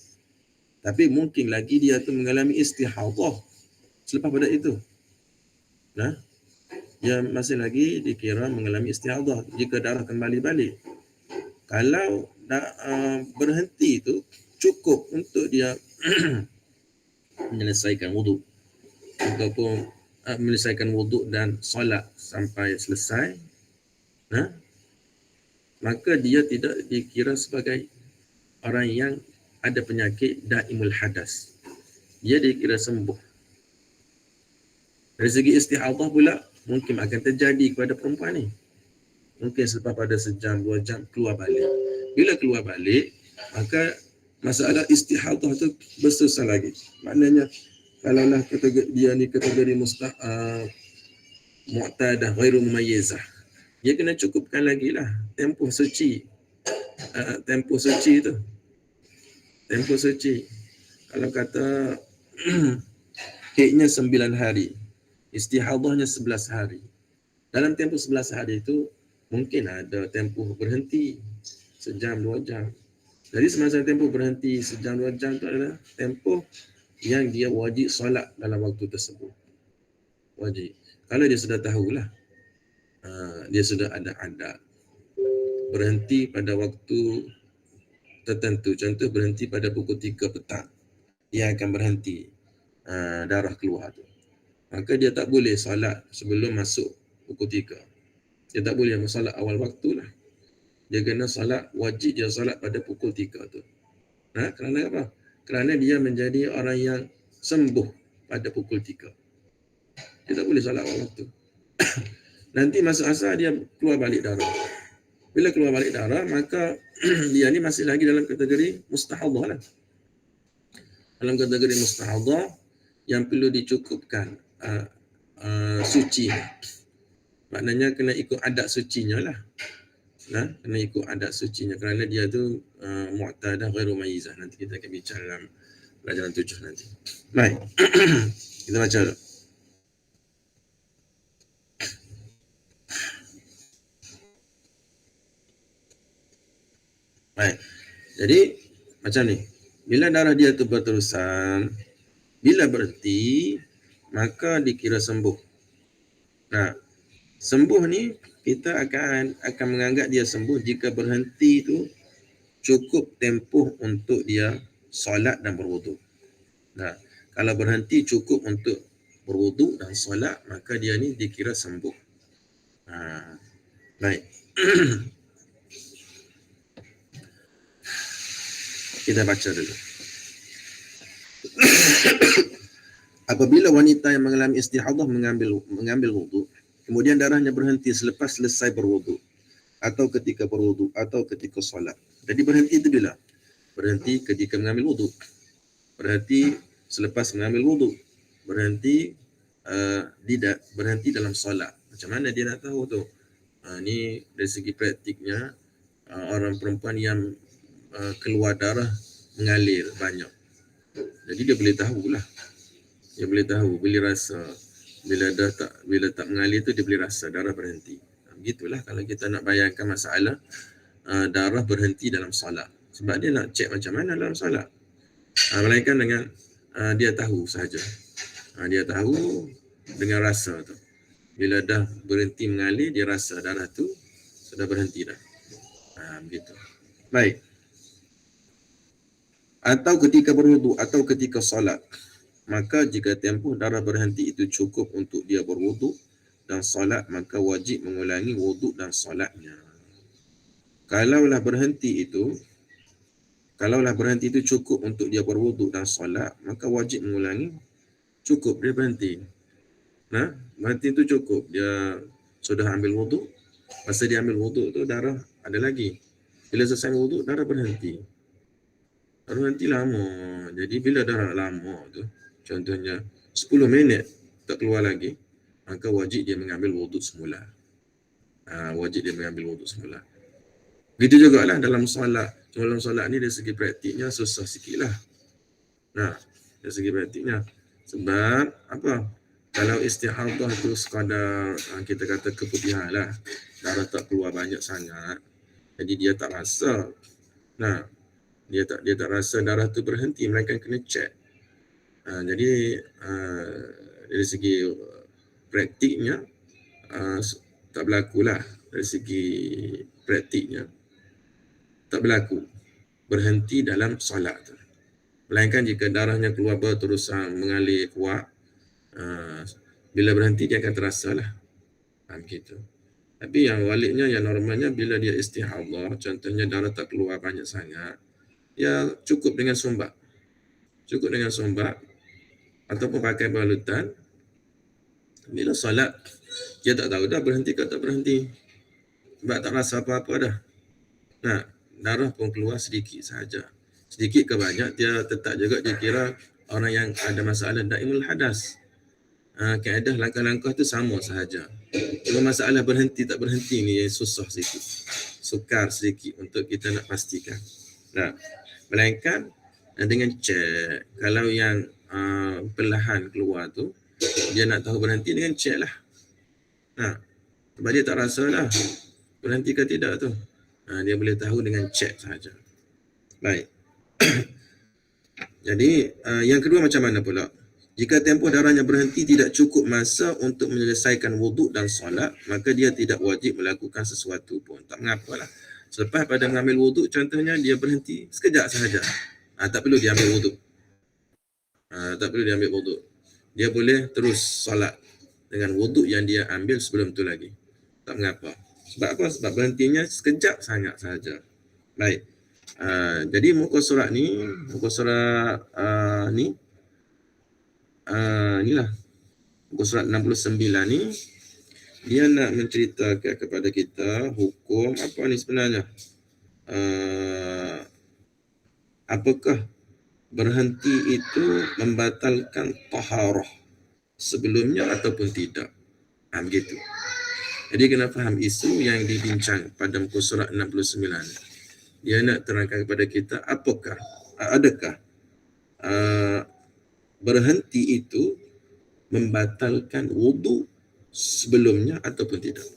Tapi mungkin lagi dia tu mengalami istihadah selepas pada itu. Dia masih lagi dikira mengalami istihadah jika darah kembali balik. Kalau berhenti itu cukup untuk dia menyelesaikan wuduk ataupun menyelesaikan wuduk dan solat sampai selesai, maka dia tidak dikira sebagai orang yang ada penyakit daimul hadas. Dia dikira sembuh. Dari segi istihadah pula mungkin akan terjadi kepada perempuan ni. Mungkin selepas pada sejam, 2 jam keluar balik. Bila keluar balik, maka masalah istihadah tu bersusah lagi. Maknanya kalaulah dia ni kategori mu'tadah ghairu mumayyizah, dia kena cukupkan lagi lah tempoh suci. Tempoh suci tu. Tempoh suci. Kalau kata haidnya 9 hari, istihadahnya 11 hari. Dalam tempoh 11 hari itu mungkin ada tempoh berhenti sejam 2 jam. Jadi semasa tempoh berhenti sejam 2 jam itu adalah tempoh yang dia wajib solat dalam waktu tersebut. Wajib. Kalau dia sudah tahulah, dia sudah ada adat berhenti pada waktu tertentu. Contoh berhenti pada pukul 3 petang. Dia akan berhenti darah keluar tu. Maka dia tak boleh solat sebelum masuk pukul 3. Dia tak boleh solat awal waktu lah. Dia kena solat, wajib dia solat pada pukul 3 tu. Kerana apa? Kerana dia menjadi orang yang sembuh pada pukul 3. Dia tak boleh solat awal waktu. Nanti masa asar dia keluar balik darah. Bila keluar balik darah, maka dia ni masih lagi dalam kategori mustahadah lah. Dalam kategori mustahadah yang perlu dicukupkan suci. Maknanya kena ikut adat sucinya lah. Kena ikut adat sucinya kerana dia tu mu'tadah ghairu mumayyizah. Nanti kita akan bincang dalam pelajaran 7 nanti. Baik. Kita baca dulu. Baik. Jadi macam ni. Bila darah dia tu berterusan, bila berhenti, maka dikira sembuh. Sembuh ni kita akan menganggap dia sembuh jika berhenti tu cukup tempoh untuk dia solat dan berwuduk. Kalau berhenti cukup untuk berwuduk dan solat, maka dia ni dikira sembuh. Baik. Kita baca dulu. Apabila wanita yang mengalami istihadah mengambil wuduk, kemudian darahnya berhenti selepas selesai berwuduk, atau ketika berwuduk, atau ketika solat. Jadi berhenti itu bila? Berhenti ketika mengambil wuduk. Berhenti selepas mengambil wuduk. Berhenti berhenti dalam solat. Macam mana dia nak tahu tu? Ni dari segi praktiknya, orang perempuan yang keluar darah mengalir banyak. Jadi dia boleh tahulah. Dia boleh tahu, boleh rasa bila tak mengalir tu dia boleh rasa darah berhenti. Begitulah kalau kita nak bayangkan masalah darah berhenti dalam solat. Sebab dia nak cek macam mana dalam solat. Melainkan dengan dia tahu sahaja. Dia tahu dengan rasa tu. Bila dah berhenti mengalir, dia rasa darah tu sudah berhenti dah. Begitu. Baik. Atau ketika berwuduk atau ketika solat. Maka jika tempoh darah berhenti itu cukup untuk dia berwuduk dan solat, maka wajib mengulangi wuduk dan solatnya. Kalaulah berhenti itu cukup untuk dia berwuduk dan solat, maka wajib mengulangi. Cukup dia berhenti. Berhenti itu cukup. Dia sudah ambil wuduk. Masa dia ambil wuduk tu darah ada lagi. Bila selesai wuduk darah berhenti. Berhenti lama. Jadi bila darah lama tu, contohnya 10 minit tak keluar lagi, maka wajib dia mengambil wuduk semula. Begitu juga lah dalam solat. Cuma dalam solat ni dari segi praktiknya susah sikit lah. Dari segi praktiknya. Sebab apa? Kalau istihadah tu sekadar kita kata keputihan lah. Darah tak keluar banyak sangat. Jadi dia tak rasa. Dia tak rasa darah tu berhenti, mereka kena cek. Jadi dari segi praktiknya tak berlaku lah. Dari segi praktiknya tak berlaku berhenti dalam solat tu. Melainkan jika darahnya keluar berterusan mengalir kuat, bila berhenti dia akan terasa lah. Begitu. Tapi yang waliknya, yang normalnya bila dia istihadah, contohnya darah tak keluar banyak sangat, ya cukup dengan sumbat. Ataupun pakai balutan. Bila solat, dia tak tahu dah berhenti ke tak berhenti. Sebab tak rasa apa-apa dah. Darah pun keluar sedikit sahaja. Sedikit ke banyak, dia tetap juga dia kira orang yang ada masalah daimul hadas. Kaedah langkah-langkah tu sama sahaja. Cuma masalah berhenti tak berhenti ni yang susah sikit. Sukar sedikit untuk kita nak pastikan. Melainkan dengan cek. Kalau yang perlahan keluar tu, dia nak tahu berhenti dengan cek lah. Sebab dia tak rasa lah berhenti ke tidak tu. Dia boleh tahu dengan cek sahaja. Baik. Jadi yang kedua macam mana pula? Jika tempoh darahnya berhenti tidak cukup masa untuk menyelesaikan wuduk dan solat, maka dia tidak wajib melakukan sesuatu pun. Tak mengapalah. Selepas pada mengambil wuduk, contohnya dia berhenti sekejap sahaja. Tak perlu dia ambil wuduk. Dia boleh terus solat dengan wuduk yang dia ambil sebelum tu lagi. Tak mengapa. Sebab apa? Sebab berhentinya sekejap sangat sahaja. Baik. Jadi muka surat ni, inilah muka surat 69 ni, dia nak menceritakan kepada kita hukum apa ni sebenarnya. Apakah berhenti itu membatalkan taharah sebelumnya ataupun tidak. Begitu. Jadi kena faham isu yang dibincang pada muka surat 69. Dia nak terangkan kepada kita adakah berhenti itu membatalkan wuduk sebelumnya ataupun tidak.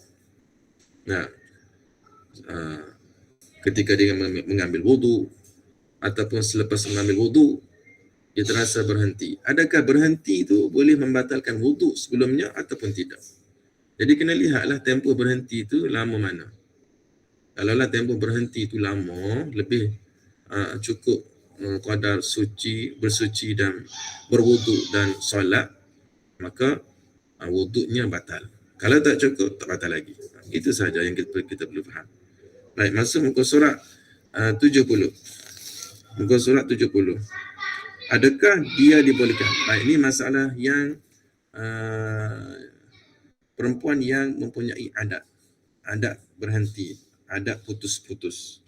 Ketika dia mengambil wuduk ataupun selepas mengambil wuduk, dia terasa berhenti. Adakah berhenti itu boleh membatalkan wuduk sebelumnya ataupun tidak? Jadi kena lihatlah tempoh berhenti itu lama mana. Kalaulah tempoh berhenti itu lama, lebih cukup qadar bersuci dan berwuduk dan solat, maka wuduknya batal. Kalau tak cukup, tak batal lagi. Itu sahaja yang kita perlu faham. Baik, masuk muka surat 70. Muka surat 70. Adakah dia dibolehkan? Baik, ini masalah yang perempuan yang mempunyai adat berhenti, adat putus-putus.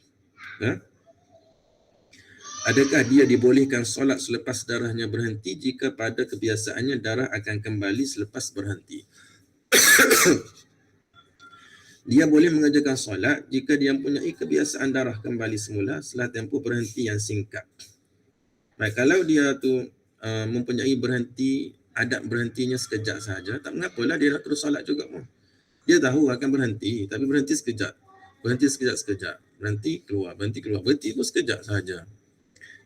Adakah dia dibolehkan solat selepas darahnya berhenti jika pada kebiasaannya darah akan kembali selepas berhenti? Dia boleh mengerjakan solat jika dia mempunyai kebiasaan darah kembali semula setelah tempoh berhenti yang singkat. Baik, kalau dia tu mempunyai adat berhentinya sekejap sahaja, tak mengapalah dia nak terus solat juga pun. Dia tahu akan berhenti, tapi berhenti sekejap. Berhenti sekejap-sekejap. Berhenti pun sekejap sahaja.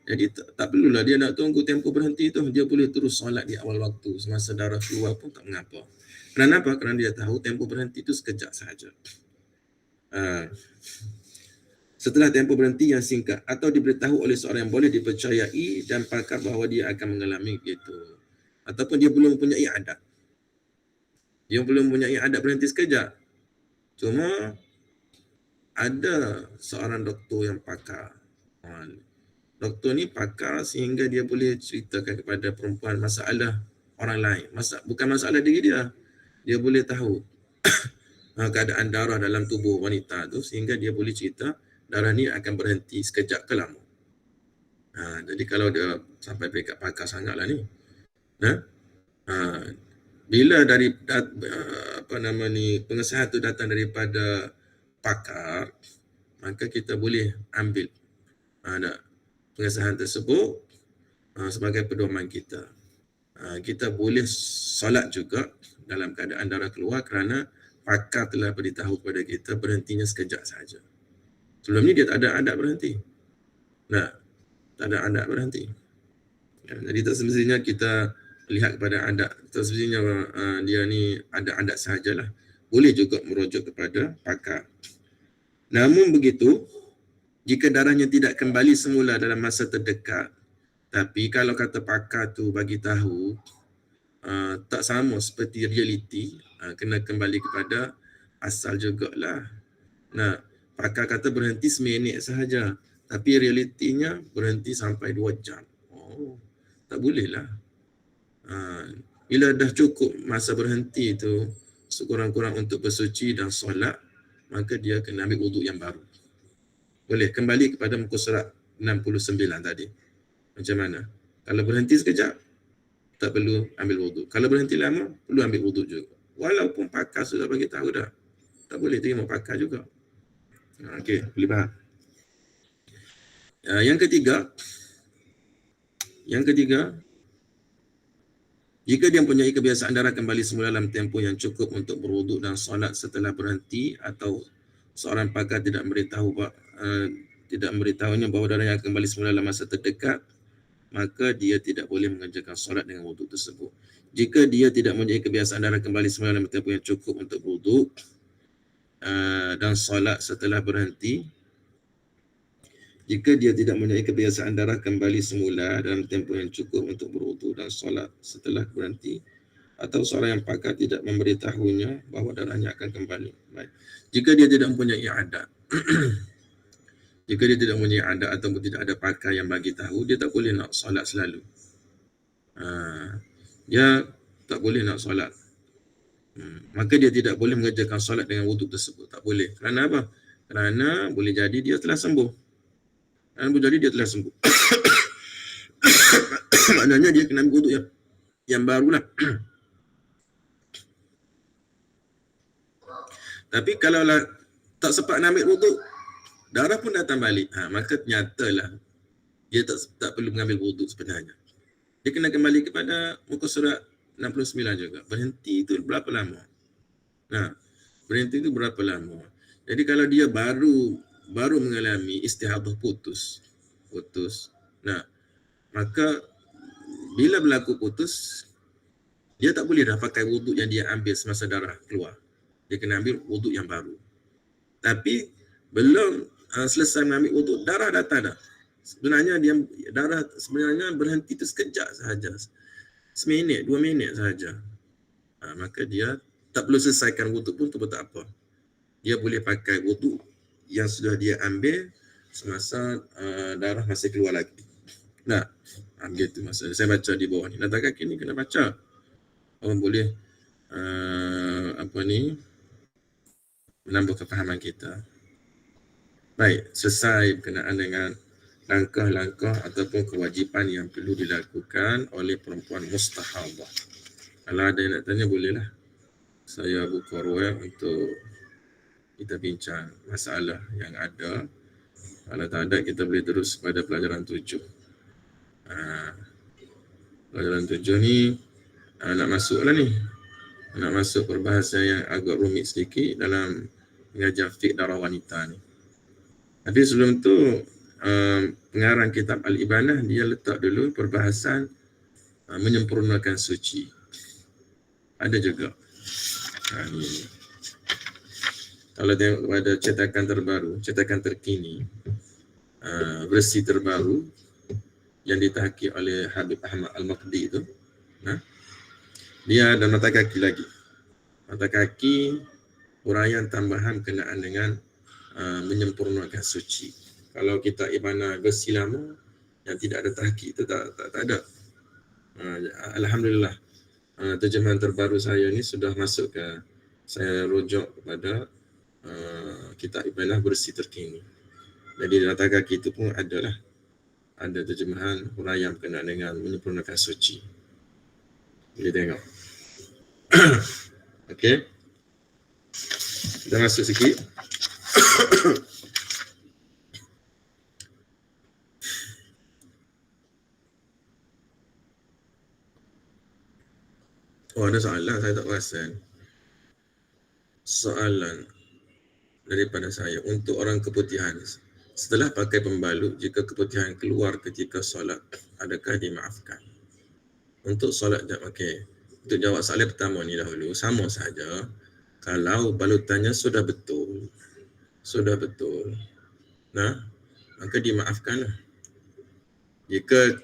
Jadi tak perlulah dia nak tunggu tempoh berhenti tu. Dia boleh terus solat di awal waktu. Semasa darah keluar pun tak mengapa. Kenapa? Kerana dia tahu tempoh berhenti itu sekejap sahaja. Setelah tempoh berhenti yang singkat atau diberitahu oleh seorang yang boleh dipercayai dan pakar bahawa dia akan mengalami begitu. Ataupun dia belum mempunyai adat. Dia belum mempunyai adat berhenti sekejap. Cuma ada seorang doktor yang pakar. Doktor ni pakar sehingga dia boleh ceritakan kepada perempuan masalah orang lain. Bukan masalah diri dia. Dia boleh tahu keadaan darah dalam tubuh wanita tu sehingga dia boleh cerita darah ni akan berhenti sekejap ke lama. Jadi kalau dia sampai peringkat pakar sangatlah ni. Bila dari pengesahan tu datang daripada pakar, maka kita boleh ambil pengesahan tersebut sebagai pedoman kita. Kita boleh solat juga dalam keadaan darah keluar kerana pakar telah beritahu kepada kita berhentinya sekejap saja. Sebelum ni dia tak ada adat berhenti. Tak ada adat berhenti. Jadi tak semestinya kita lihat kepada adat. Tak semestinya dia ni ada adat sahajalah. Boleh juga merujuk kepada pakar. Namun begitu, jika darahnya tidak kembali semula dalam masa terdekat, tapi kalau kata pakar tu bagi tahu tak sama seperti realiti, kena kembali kepada asal jugalah. Pakar kata berhenti seminit sahaja, tapi realitinya berhenti sampai 2 jam. Tak boleh lah. Bila dah cukup masa berhenti tu, sekurang-kurang untuk bersuci dan solat, maka dia kena ambil wuduk yang baru. Boleh kembali kepada muka surat 69 tadi. Macam mana? Kalau berhenti sekejap, tak perlu ambil wuduk. Kalau berhenti lama, perlu ambil wuduk juga. Walaupun pakar sudah bagi tahu dah. Tak boleh terima pakar juga. Okey, boleh faham? Yang ketiga, jika dia mempunyai kebiasaan darah kembali semula dalam tempoh yang cukup untuk berwuduk dan solat setelah berhenti, atau seorang pakar tidak memberitahunya bahawa darahnya akan kembali semula dalam masa terdekat, maka dia tidak boleh mengerjakan solat dengan wuduk tersebut. Jika dia tidak mempunyai kebiasaan darah kembali semula dalam tempoh yang cukup untuk berwuduk dan solat setelah berhenti, jika dia tidak mempunyai kebiasaan darah kembali semula dalam tempoh yang cukup untuk berwuduk dan solat setelah berhenti, atau seorang yang pakar tidak memberitahunya bahawa darahnya akan kembali. Baik. Jika dia tidak mempunyai adat, jika dia tidak mempunyai adat ataupun tidak ada pakar yang bagi tahu, dia tak boleh nak solat selalu. Dia tak boleh nak solat. Maka dia tidak boleh mengerjakan solat dengan wuduk tersebut. Tak boleh. Kerana apa? Kerana boleh jadi dia telah sembuh. Maknanya dia kena ambil wuduk yang barulah. Tapi kalau tak sempat nak ambil wuduk, darah pun datang balik, maka nyatalah dia tak perlu mengambil wuduk sebenarnya. Dia kena kembali kepada muka surat 69 juga. Berhenti itu berapa lama? Berhenti itu berapa lama? Jadi kalau dia baru mengalami istihadah putus. Maka bila berlaku putus, dia tak boleh dah pakai wuduk yang dia ambil semasa darah keluar. Dia kena ambil wuduk yang baru. Tapi belum selesai mengambil wuduk, darah datang dah. Darah sebenarnya berhenti itu sekejap sahaja. Seminit, 2 minit sahaja. Maka dia tak perlu selesaikan wuduk pun tak apa. Dia boleh pakai wuduk yang sudah dia ambil semasa darah masih keluar lagi. Begitu masa saya baca di bawah ni. Nota kaki ni kena baca. Orang boleh menambah kefahaman kita. Baik, selesai berkenaan dengan langkah-langkah ataupun kewajipan yang perlu dilakukan oleh perempuan mustahadah. Kalau ada yang nak tanya, bolehlah. Saya buka ruang untuk kita bincang masalah yang ada. Kalau tak ada, kita boleh terus pada pelajaran 7. Pelajaran 7 ni nak masuklah ni. nak masuk perbahasan yang agak rumit sedikit dalam mengajar fiqh darah wanita ni. Tapi sebelum tu pengarang kitab Al-Ibanah dia letak dulu perbahasan menyempurnakan suci. Ada juga. Ni. Kalau tengok kepada cetakan terbaru, cetakan terkini, versi terbaru yang ditahqiq oleh Habib Ahmad Al-Maqdi itu, dia ada mata kaki lagi. Mata kaki huraian tambahan kenaan dengan menyempurnakan suci. Kalau kita Ibanah versi lama yang tidak ada tahqiq itu tak ada. Alhamdulillah terjemahan terbaru saya ni sudah masuk ke, saya rujuk kepada kitab Ibanah versi terkini. Jadi mata kaki itu pun ada terjemahan huraian berkenaan dengan menyempurnakan suci. Boleh tengok. Okey. Kita masuk sikit. Oh, ada soalan saya tak perasan. Soalan daripada saya untuk orang keputihan. Setelah pakai pembalut, jika keputihan keluar ketika solat, adakah dimaafkan? Untuk solat, okey. Untuk jawab soalan pertama ni dahulu, sama saja. Kalau balutannya sudah betul, maka dimaafkanlah. Jika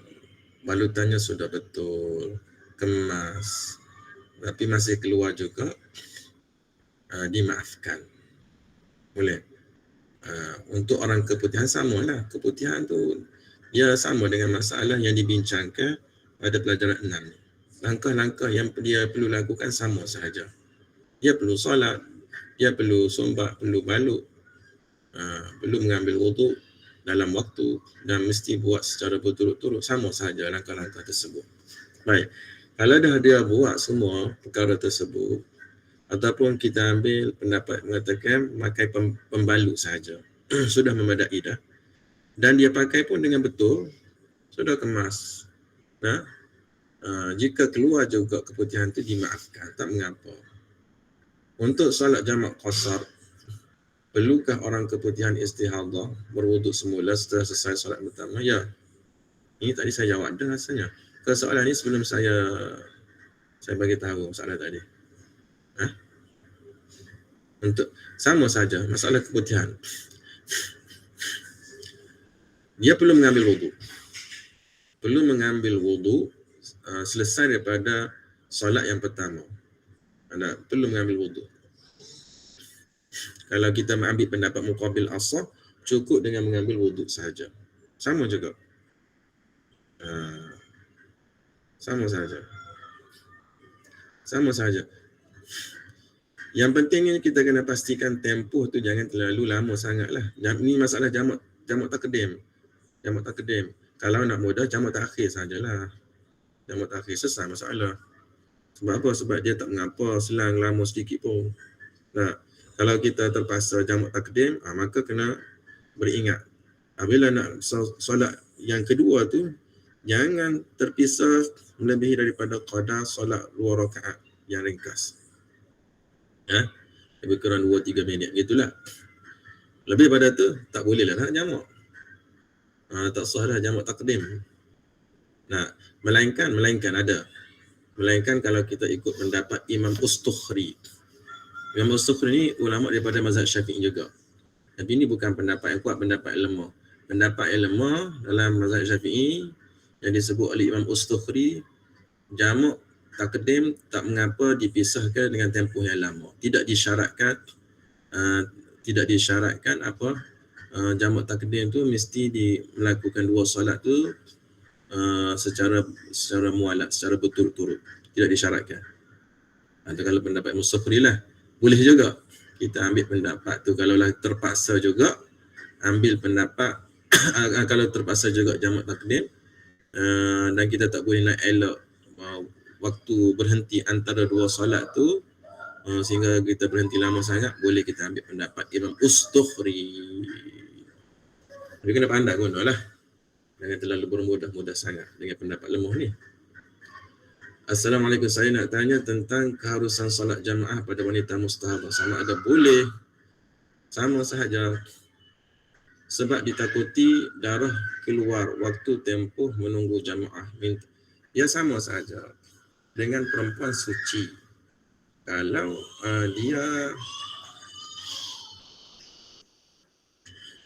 balutannya sudah betul, kemas, tapi masih keluar juga, dimaafkan. Boleh. Untuk orang keputihan samalah. Keputihan tu dia sama dengan masalah yang dibincangkan pada pelajaran 6 ni. Langkah-langkah yang dia perlu lakukan sama sahaja. Dia perlu solat, dia perlu sombak, perlu balut, perlu mengambil wuduk dalam waktu dan mesti buat secara berturut-turut, sama sahaja langkah-langkah tersebut. Baik, kalau dah dia buat semua perkara tersebut, ataupun kita ambil pendapat mengatakan pakai pembalut sahaja, sudah memadai dah, dan dia pakai pun dengan betul, sudah kemas. Jika keluar juga keputihan itu dimaafkan, tak mengapa. Untuk solat jamak qasar, perlukah orang keputihan istihadah berwuduk semula setelah selesai solat pertama? Ya. Ini tadi saya jawab dah rasanya. Ke soalan ni sebelum saya bagi tahu soalan tadi. Untuk sama saja masalah keputihan. Dia perlu mengambil wuduk. Selesai daripada solat yang pertama. Perlu mengambil wuduk. Kalau kita mengambil pendapat muqabil asah, cukup dengan mengambil wuduk sahaja. Sama juga. Sama sahaja. Yang pentingnya kita kena pastikan tempoh tu jangan terlalu lama sangatlah. Ini masalah jamak takdim. Kalau nak mudah jamak takhir sajalah. Jamak takhir selesai masalah. Sebab apa? Sebab dia tak mengapa selang lama sedikit pun. Kalau kita terpaksa jamak takdim, maka kena beringat. Bila nak solat yang kedua tu, jangan terpisah melebihi daripada qada solat 2 rakaat yang ringkas. Lebih kurang 2-3 minit gitulah. Lebih pada tu tak bolehlah nak jamak. Tak sah dah jamak takdim. Melainkan ada. Melainkan kalau kita ikut pendapat Imam Ustukhri. Imam Ustukhri ni ulama daripada mazhab Syafi'i juga. Tapi ini bukan pendapat yang kuat, pendapat yang lemah. Pendapat yang lemah dalam mazhab Syafi'i yang disebut oleh Imam Ustukhri, jamak takdim tak mengapa dipisahkan dengan tempoh yang lama. Tidak disyaratkan jamak takdim tu mesti melakukan 2 solat tu secara mualat, secara berturut-turut. Tidak disyaratkan. Kalau pendapat Mustakhri lah, boleh juga kita ambil pendapat tu. Kalau terpaksa juga ambil pendapat kalau terpaksa juga jamak takdim, dan kita tak boleh nak elak waktu berhenti antara 2 solat tu, sehingga kita berhenti lama sangat, boleh kita ambil pendapat Imam Ustukhri. Tapi kena pandai guna lah. Jangan terlalu bermudah-mudah sangat dengan pendapat lemah ni. Assalamualaikum, saya nak tanya tentang keharusan solat jamaah pada wanita mustahadah. Sama ada boleh, sama sahaja. Sebab ditakuti darah keluar waktu tempoh menunggu jamaah. Ya sama sahaja dengan perempuan suci. Kalau dia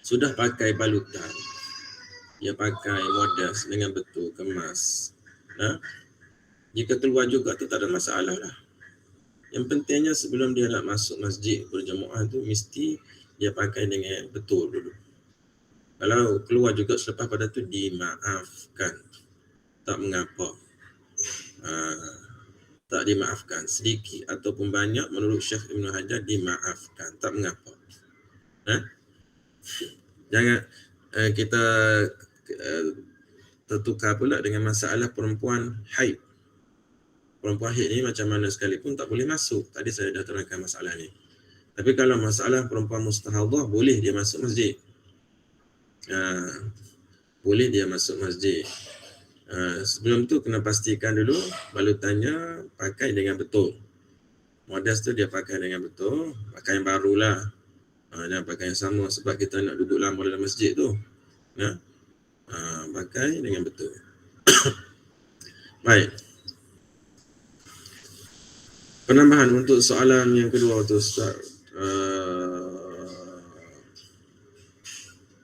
sudah pakai balutan, dia pakai modas dengan betul, kemas. Jika keluar juga tu tak ada masalah lah. Yang pentingnya sebelum dia nak masuk masjid berjemaah tu mesti dia pakai dengan betul dulu. Kalau keluar juga selepas pada tu dimaafkan, tak mengapa. Tak dimaafkan, sedikit ataupun banyak menurut Syekh Ibn Hajar dimaafkan, tak mengapa. Jangan kita tertukar pula dengan masalah perempuan haid. Perempuan haid ni macam mana sekalipun tak boleh masuk. Tadi saya dah terangkan masalah ni. Tapi kalau masalah perempuan mustahadah, boleh dia masuk masjid. Boleh dia masuk masjid. Sebelum tu kena pastikan dulu balutannya pakai dengan betul. Modas tu dia pakai dengan betul, pakai yang barulah. Jangan pakai yang sama sebab kita nak duduk lama dalam masjid tu. Pakai dengan betul. Baik. Penambahan untuk soalan yang kedua tu Ustaz.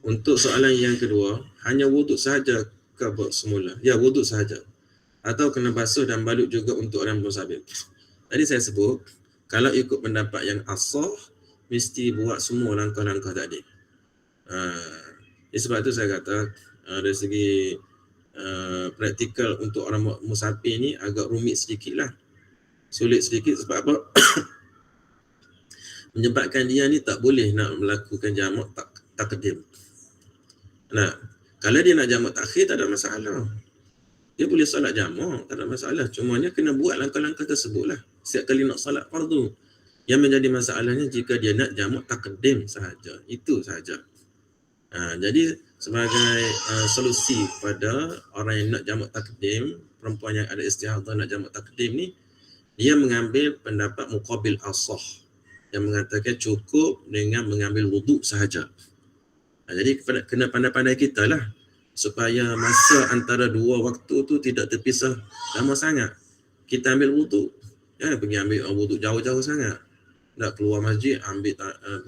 Untuk soalan yang kedua, hanya wuduk sahaja ke semula? Ya, wuduk sahaja. Atau kena basuh dan balut juga untuk orang musafir. Tadi saya sebut, kalau ikut pendapat yang asah, mesti buat semua langkah-langkah tadi. Sebab tu saya kata, dari segi praktikal untuk orang musafir ni agak rumit sedikit lah. Sulit sedikit sebab apa? Menyebabkan dia ni tak boleh nak melakukan jamak takdim. Kalau dia nak jamak takhir tak ada masalah. Dia boleh solat jamak, tak ada masalah. Cumanya kena buat langkah-langkah tersebut lah. Setiap kali nak solat fardu. Yang menjadi masalahnya jika dia nak jamak takdim sahaja. Itu sahaja. Jadi sebagai solusi pada orang yang nak jamak takdim, perempuan yang ada istihadah nak jamak takdim ni, dia mengambil pendapat muqabil asah yang mengatakan cukup dengan mengambil wuduk sahaja. Jadi kena pandai-pandai kita lah supaya masa antara dua waktu tu tidak terpisah lama sangat. Kita ambil wuduk, jangan pergi ambil wuduk jauh-jauh sangat. Nak keluar masjid, ambil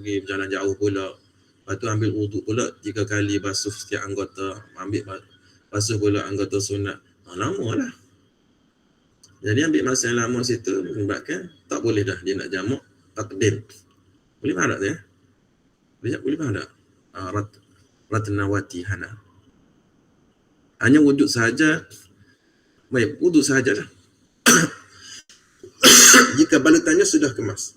pergi berjalan jauh pula. Lepas tu ambil wuduk pula 3 kali basuh setiap anggota. Ambil basuh pula anggota sunat. Lama lah. Jadi ambil masa yang lama situ menyebabkan tak boleh dah dia nak jamak takdim. Boleh faham tak ya? Boleh faham tak? Ratnawati Hana. Hanya wuduk sahaja. Baik, wuduk sahajalah. Jika balutannya sudah kemas.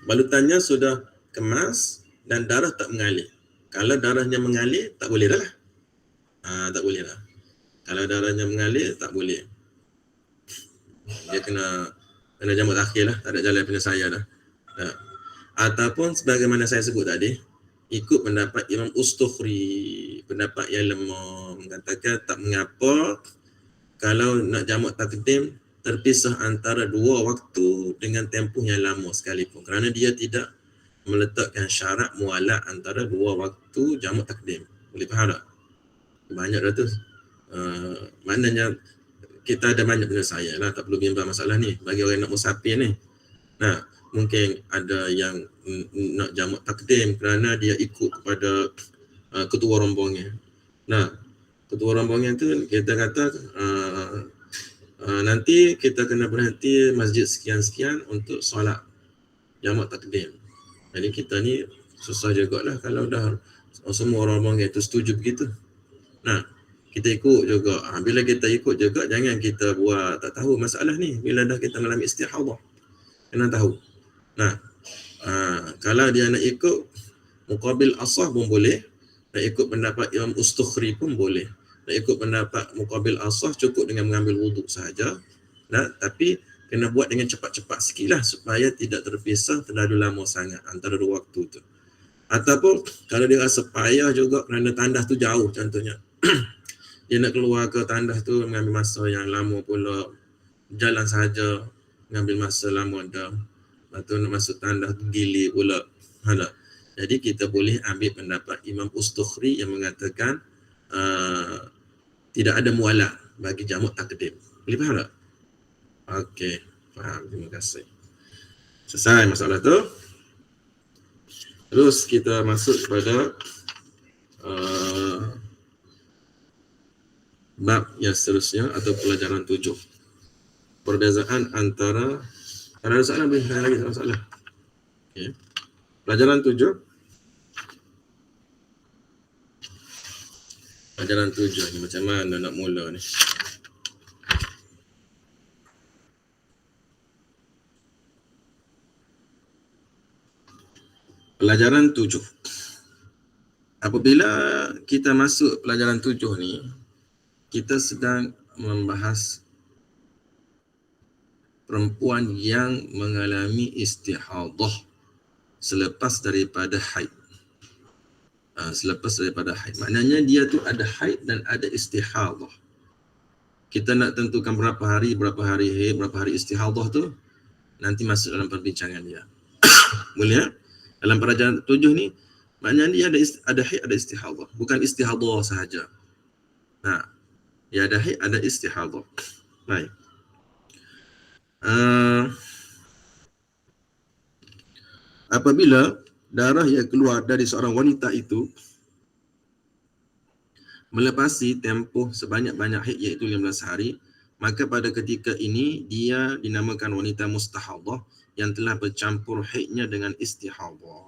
Balutannya sudah kemas dan darah tak mengalir. Kalau darahnya mengalir, tak boleh dah lah. Tak boleh dah. Kalau darahnya mengalir, tak boleh. Dia kena jamak takhir lah. Tak ada jalan penyelesaian dah. Ataupun sebagaimana saya sebut tadi, ikut pendapat Imam Ustukhri, pendapat yang lemah, mengatakan tak mengapa kalau nak jamak takdim terpisah antara dua waktu dengan tempoh yang lama sekalipun, kerana dia tidak meletakkan syarat mualat antara dua waktu jamak takdim. Boleh faham tak? Banyak dah tu. Maknanya kita ada banyak penyelesaian lah, tak perlu bimbang masalah ni bagi orang nak musafir ni. Mungkin ada yang nak jamak takdim kerana dia ikut kepada ketua rombongan. Ketua rombongan tu kita kata nanti kita kena berhenti masjid sekian-sekian untuk solat jamak takdim. Jadi kita ni susah jugalah kalau dah semua rombongan itu setuju begitu. Kita ikut juga. Bila kita ikut juga, jangan kita buat tak tahu masalah ni. Bila dah kita mengalami istihadah, kena tahu. Kalau dia nak ikut muqabil asah pun boleh. Nak ikut pendapat Imam Ustukhri pun boleh. Nak ikut pendapat muqabil asah cukup dengan mengambil wuduk sahaja. Tapi kena buat dengan cepat-cepat sikit lah supaya tidak terpisah terlalu lama sangat antara dua waktu tu. Ataupun kalau dia rasa payah juga kerana tandas tu jauh contohnya. Dia nak keluar ke tandas tu mengambil masa yang lama pula. Jalan sahaja mengambil masa lama dah. Lepas tu nak masuk tandas tu delay pula. Hala. Jadi kita boleh ambil pendapat Imam Ustukhri yang mengatakan tidak ada mualah bagi jamak takdim. Boleh faham tak? Okey, faham. Terima kasih. Selesai masalah tu. Terus kita masuk kepada bab yang seterusnya atau pelajaran 7. Perbezaan antara ada soalan boleh tanya lagi soalan. Okey. Pelajaran 7. Pelajaran 7 ni macam mana nak mula ni? Pelajaran 7. Apabila kita masuk pelajaran 7 ni, kita sedang membahas perempuan yang mengalami istihadah selepas daripada haid. Selepas daripada haid. Maknanya dia tu ada haid dan ada istihadah. Kita nak tentukan berapa hari haid, berapa hari istihadah tu nanti masuk dalam perbincangan dia. Boleh ya? Dalam pelajaran 7 ni maknanya dia ada haid, ada istihadah. Bukan istihadah sahaja. Dia ada haid, ada istihadah. Baik. Apabila darah yang keluar dari seorang wanita itu melepasi tempoh sebanyak-banyak haid iaitu 15 hari, maka pada ketika ini dia dinamakan wanita mustahadah yang telah bercampur haidnya dengan istihadah.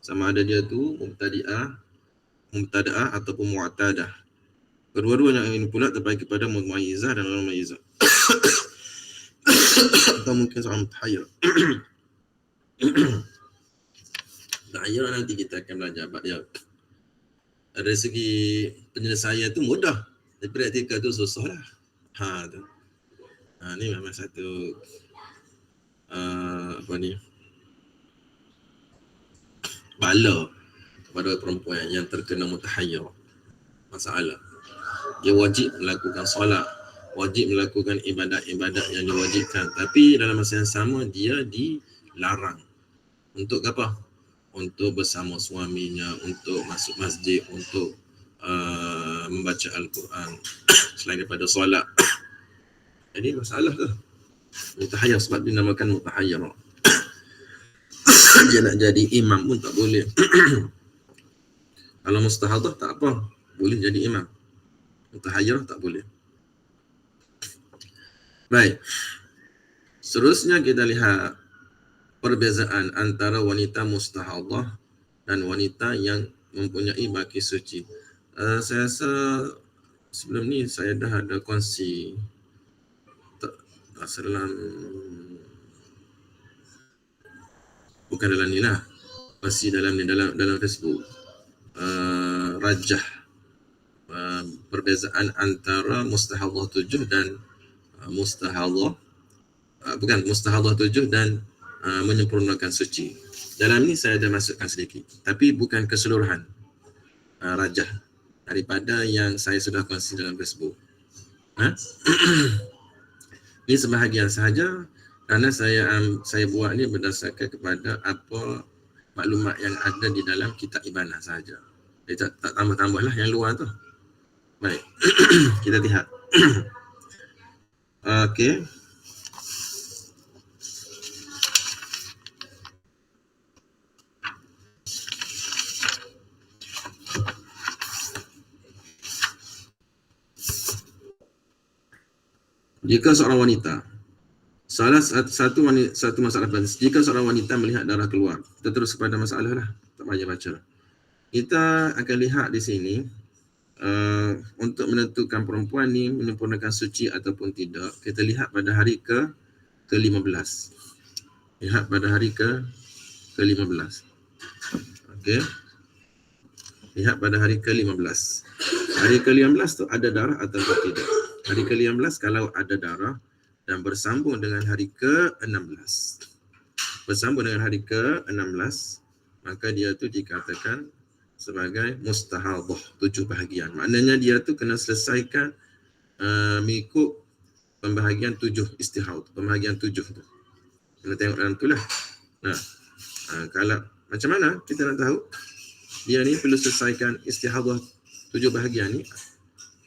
Sama ada dia tu mubtada'ah ataupun mu'tadah. Kedua-duanya ini pula terbagi kepada mumayyizah dan non-mumayyizah. Atau mungkin seorang mutahayyir. Mutahayyir nanti kita akan belajar bab dia. Dari segi penyelesaian tu mudah, tapi praktikal tu susahlah. Ni memang satu bala kepada perempuan yang terkena mutahayyir. Masalah. Dia wajib melakukan solat, wajib melakukan ibadat-ibadat yang diwajibkan, tapi dalam masa yang sama dia dilarang. Untuk apa? Untuk bersama suaminya, untuk masuk masjid, untuk membaca Al-Quran selain daripada solat. Jadi masalah tu. Mutahayyir sebab dinamakan mutahayyir. Dia nak jadi imam pun tak boleh. Kalau mustahadah tak apa, boleh jadi imam. Mutahayyir tak boleh. Baik. Seterusnya kita lihat perbezaan antara wanita mustahadah dan wanita yang mempunyai baki suci. Saya rasa sebelum ni saya dah ada kongsi dalam bukan dalam ni lah, kongsi dalam Facebook. Rajah perbezaan antara mustahadah 7 dan mustahadah 7 dan menyempurnakan suci. Dalam ni saya dah masukkan sedikit, tapi bukan keseluruhan rajah daripada yang saya sudah kongsi dalam Facebook. Ini sebahagian sahaja kerana saya buat ni berdasarkan kepada apa maklumat yang ada di dalam kitab Ibanah sahaja. Dia tak tambah-tambah lah yang luar tu. Baik, kita lihat. Okey. Jika seorang wanita, satu masalah penting. Jika seorang wanita melihat darah keluar, kita terus kepada masalah lah, tak payah baca. Kita akan lihat di sini untuk menentukan perempuan ni menyempurnakan suci ataupun tidak, kita lihat pada hari ke-15. Lihat pada hari ke-15. Okey. Lihat pada hari ke-15. Hari ke-15 tu ada darah atau tidak. Hari ke-15 kalau ada darah dan bersambung dengan hari ke-16. Bersambung dengan hari ke-16, maka dia tu dikatakan sebagai mustahadhah, 7 bahagian. Maknanya dia tu kena selesaikan mengikut pembahagian 7 istihad, pembahagian 7 tu. Kena tengok dalam tu lah. Nah, kalau macam mana kita nak tahu dia ni perlu selesaikan istihadah 7 bahagian ni?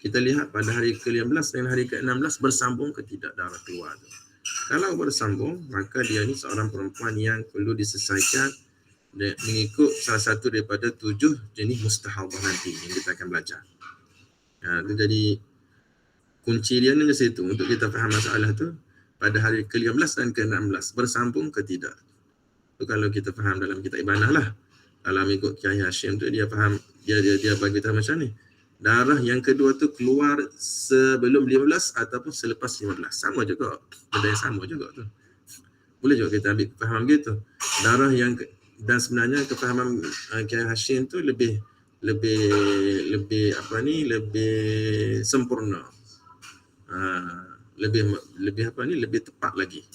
Kita lihat pada hari ke-15 dan hari ke-16 bersambung ke tidak darah keluar tu. Kalau bersambung, maka dia ni seorang perempuan yang perlu diselesaikan mengikut salah satu daripada 7 jenis mustahadah nanti yang kita akan belajar. Itu jadi kunci dia ni di situ untuk kita faham masalah tu pada hari ke-15 dan ke-16 bersambung ke tidak. Tu kalau kita faham dalam kitab Ibanah lah. Kalau mengikut Kiai Hashim tu dia faham, dia bagi tahu macam ni. Darah yang kedua tu keluar sebelum 15 ataupun selepas 15. Sama juga. Benda yang sama juga tu. Boleh juga kita ambil faham gitu. Darah yang dan sebenarnya kefahaman Kiai Hashim tu lebih sempurna. Lebih tepat lagi.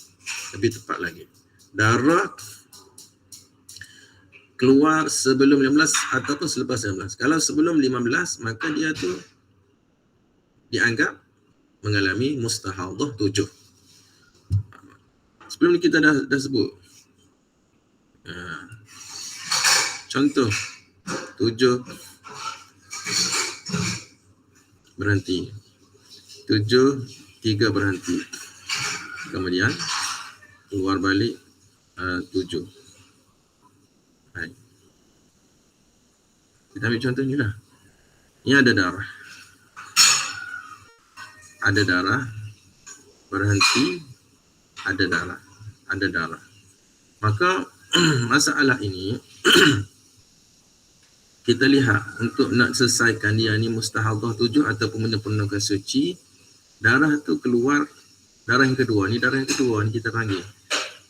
Darah keluar sebelum 15 ataupun selepas 15. Kalau sebelum 15, maka dia tu dianggap mengalami mustahadah 7. Sebelum ni kita dah sebut. Contoh 7 berhenti. 7 3 berhenti. Kemudian keluar balik 7. Baik. Kita ambil contoh ni lah. Ini ada darah. Ada darah. Berhenti. Ada darah. Maka masalah ini kita lihat untuk nak selesaikan dia ni mustahadah 7 ataupun menyempurnakan suci, darah tu keluar, darah yang kedua ni kita panggil.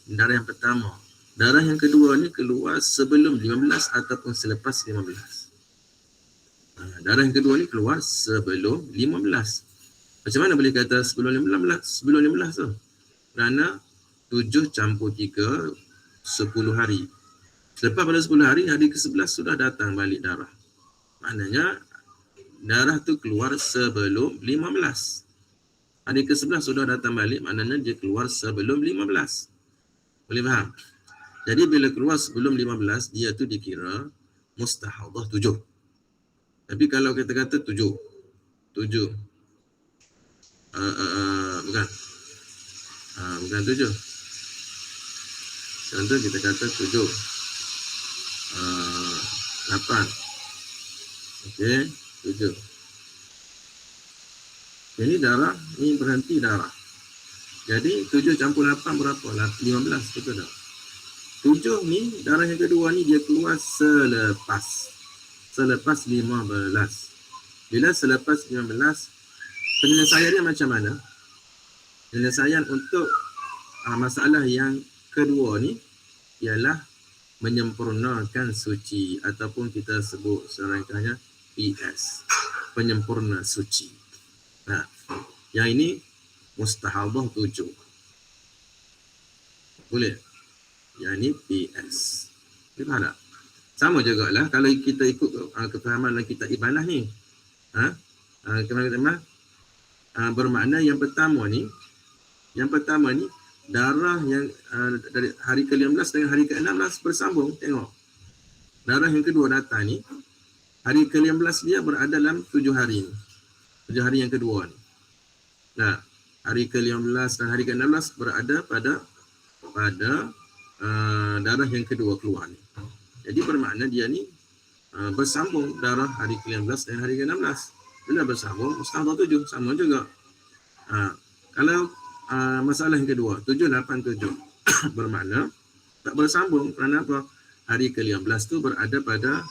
Darah yang pertama. Darah yang kedua ni keluar sebelum 15 ataupun selepas 15. Darah yang kedua ni keluar sebelum 15. Macam mana boleh kata sebelum 15? Sebelum 15 tu. Kerana 7 campur 3, 10 hari. Selepas pada 10 hari, hari ke-11 sudah datang balik darah. Maknanya darah tu keluar sebelum 15. Hari ke-11 sudah datang balik, maknanya dia keluar sebelum 15. Boleh faham? Jadi bila keluar sebelum 15, dia tu dikira mustahadah 7. Tapi kalau kita kata 7. Bukan 7. Contoh kita kata 7. 8. Okey, 7. Ini darah, ini berhenti darah. Jadi 7 campur 8 berapa? 15, betul tak? 7 ni, darah yang kedua ni dia keluar selepas 15. Bila selepas 15, penyelesaian dia macam mana? Penyelesaian untuk masalah yang kedua ni ialah menyempurnakan suci ataupun kita sebut serangkanya PS, penyempurna suci. Yang ini mustahadah 7. Boleh? Yang ini PS. Boleh faham tak? Sama juga lah kalau kita ikut kefahaman dalam kitab Ibanah ni. Bermakna yang pertama ni darah yang dari hari ke-15 dengan hari ke-16 bersambung. Tengok. Darah yang kedua datang ni, hari ke-15 dia berada dalam 7 hari ni. 7 hari yang kedua ni. Nah, hari ke-15 dan hari ke-16 berada pada darah yang kedua keluar ni. Jadi bermakna dia ni bersambung darah hari ke-15 dan hari ke-16. Bila bersambung, mustahadah 7 sama juga. Kalau masalah yang kedua, 7, 8, 7 bermakna tak bersambung. Kerana apa? Hari ke-15 tu berada pada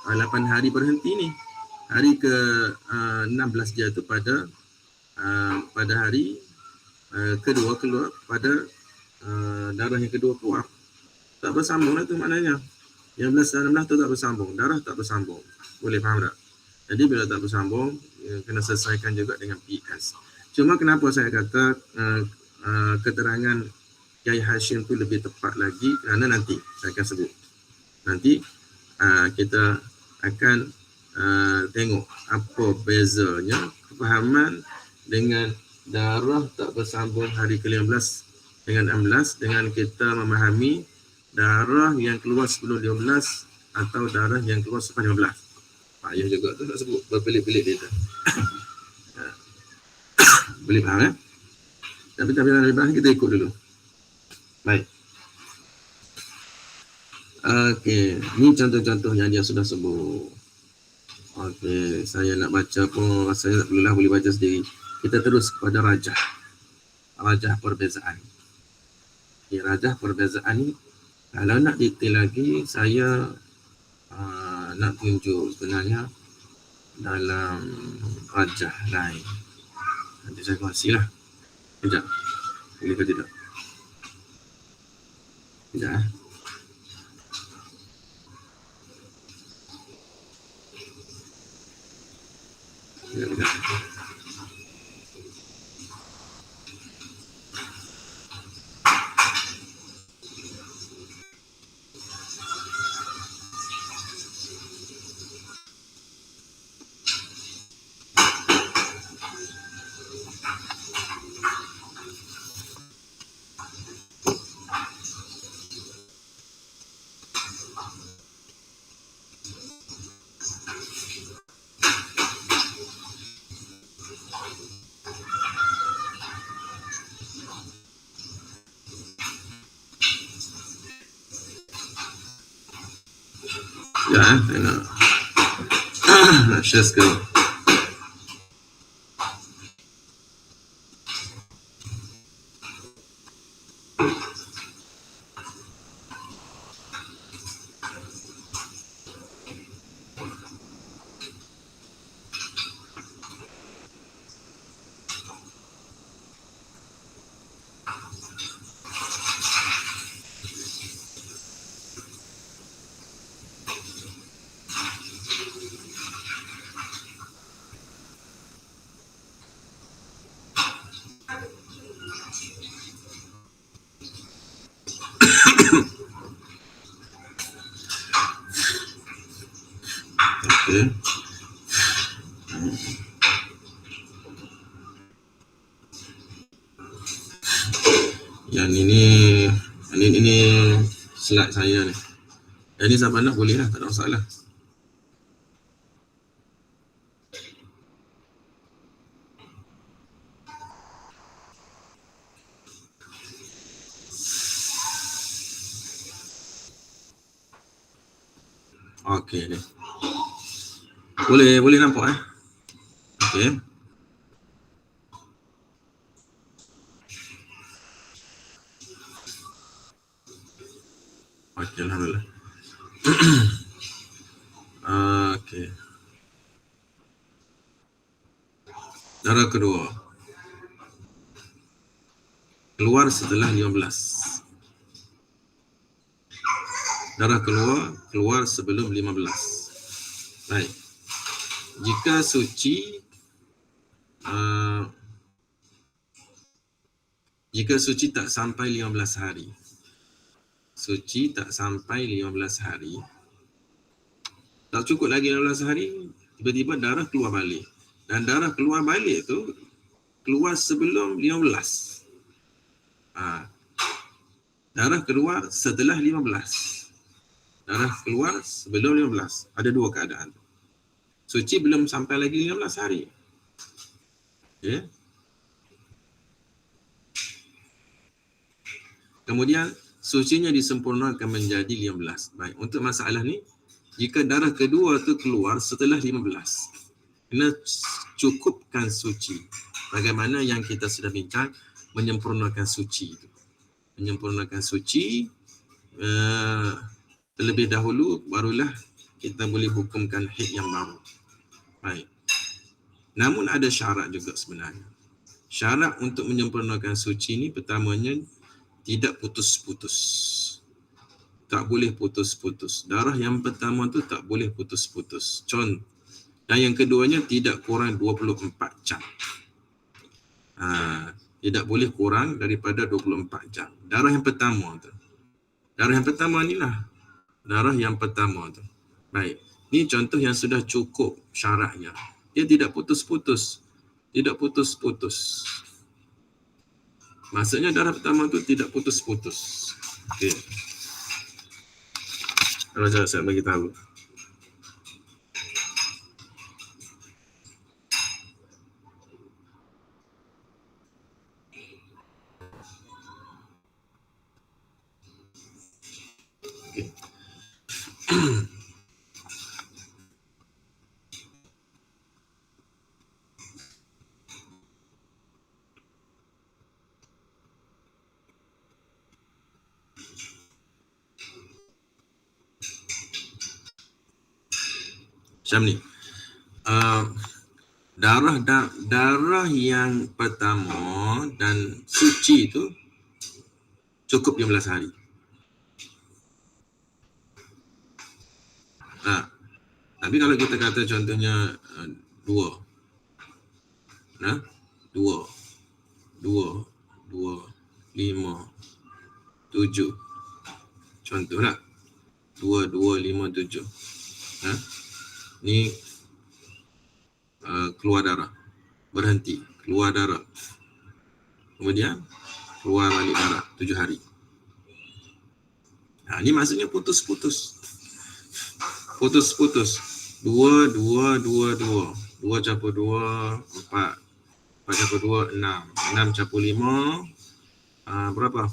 8 hari berhenti ni. Hari ke-16 dia tu pada hari kedua keluar, pada darah yang kedua keluar. Tak bersambung lah tu maknanya. 15 dan 16 tu tak bersambung. Darah tak bersambung. Boleh faham tak? Jadi bila tak bersambung, kena selesaikan juga dengan PS. Cuma kenapa saya kata keterangan Kiai Hashim tu lebih tepat lagi, kerana nanti saya akan sebut. Nanti kita akan tengok apa bezanya kefahaman dengan darah tak bersambung hari ke-15 dengan 16 dengan kita memahami darah yang keluar sebelum 15 atau darah yang keluar selepas 15. Payah juga tu nak sebut berbelit-belit dia tu. Boleh faham Tapi lebih banyak kita ikut dulu. Baik. Okey, ni contoh-contoh yang dia sudah sebut. Okey, saya nak baca pun saya tak perlulah, boleh baca sendiri. Kita terus kepada rajah. Rajah perbezaan. Okay, rajah perbezaan ni kalau nak detail lagi saya nak tunjuk sebenarnya dalam rajah lain. Nanti saya kongsilah. Sekejap. Boleh ke tidak? Sekejap. Sekejap. Ya, saya nak share sekarang. Okay. Yang ini slide saya ni. Yang ni siapa nak boleh lah, tak ada masalah. Okey ni. Boleh nampak Okey. Okey, alhamdulillah. Okey. Darah kedua. Keluar setelah 15. Darah keluar sebelum 15. Baik. Jika suci tak sampai 15 hari. Suci tak sampai 15 hari. Tak cukup lagi 15 hari, tiba-tiba darah keluar balik. Dan darah keluar balik tu keluar sebelum 15. Darah keluar setelah 15. Darah keluar sebelum 15. Ada dua keadaan. Suci belum sampai lagi 15 hari. Okay. Kemudian sucinya disempurnakan menjadi 15. Baik, untuk masalah ni, jika darah kedua tu keluar setelah 15, kena cukupkan suci. Bagaimana yang kita sudah bincang, menyempurnakan suci itu. Menyempurnakan suci, terlebih dahulu barulah kita boleh hukumkan haid yang baru. Baik. Namun ada syarat juga sebenarnya. Syarat untuk menyempurnakan suci ni pertamanya tidak putus-putus. Tak boleh putus-putus. Darah yang pertama tu tak boleh putus-putus. Dan yang keduanya tidak kurang 24 jam. Tidak boleh kurang daripada 24 jam. Darah yang pertama tu. Darah yang pertama ni lah. Darah yang pertama tu. Baik. Ini contoh yang sudah cukup syaratnya. Dia tidak putus-putus. Tidak putus-putus. Maksudnya darah pertama tu tidak putus-putus. Okey. Kalau saya bagi tahu. Okay. Macam ni. Darah yang pertama dan suci tu cukup 15 hari. Tapi kalau kita kata contohnya 2, 5, 7. Contohlah 2, 5, 7. Ni keluar darah, berhenti, keluar darah. Kemudian keluar balik darah 7 hari. Ni maksudnya putus-putus. Putus-putus. 2 campur 2, 4. 4 campur 2, 6. 6 campur 5, berapa?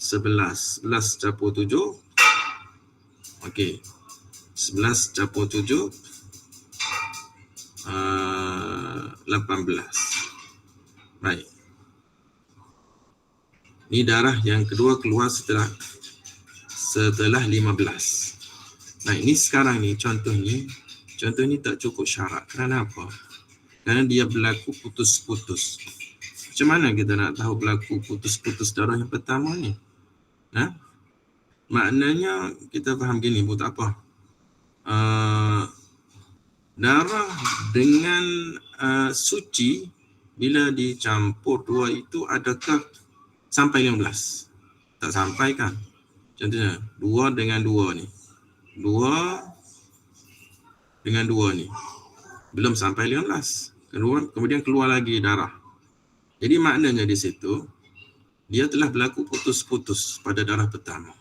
11. 11 campur 7. Okey. 11 campur 7, 18. Baik. Ni darah yang kedua keluar setelah 15. Nah, ini sekarang ni contoh ni tak cukup syarat. Kerana apa? Kerana dia berlaku putus-putus. Macam mana kita nak tahu berlaku putus-putus darah yang pertama ni? Maknanya kita faham gini, buat apa? Darah dengan suci bila dicampur dua itu adakah sampai 15? Tak sampai kan? Contohnya 2 dengan 2 ni. 2 dengan 2 ni belum sampai 15. Kemudian keluar lagi darah. Jadi maknanya di situ dia telah berlaku putus-putus pada darah pertama.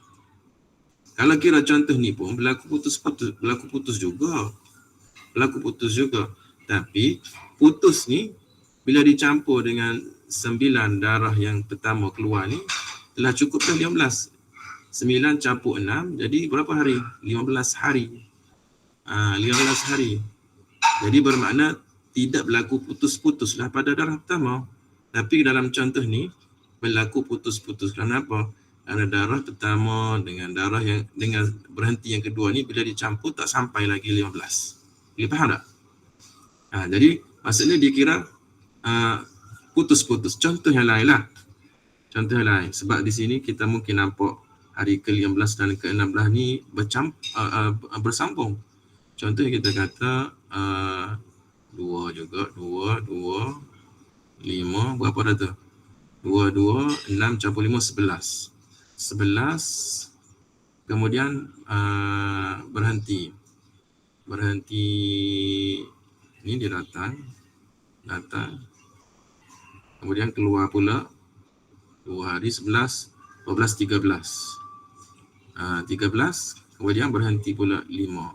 Kalau kira contoh ni pun berlaku putus juga. Tapi putus ni bila dicampur dengan 9 darah yang pertama keluar ni telah cukup dah 15. 9 campur 6 jadi berapa hari? 15 hari. 15 hari. Jadi bermakna tidak berlaku putus-putuslah pada darah pertama. Tapi dalam contoh ni berlaku putus-putus. Kenapa? Kerana darah pertama dengan darah yang dengan berhenti yang kedua ni bila dicampur tak sampai lagi 15. Boleh faham tak? Jadi maksudnya dikira putus-putus. Contoh yang lain lah. Contoh yang lain. Sebab di sini kita mungkin nampak hari ke-15 dan ke-16 ni bersambung. Contoh kita kata 2 juga, 2, 5, berapa dah tu? 2, 6 campur 5, 11. 11, kemudian berhenti ni dia datang, kemudian keluar pula 2 hari, 11, 12, 13. 13, kemudian berhenti pula 5.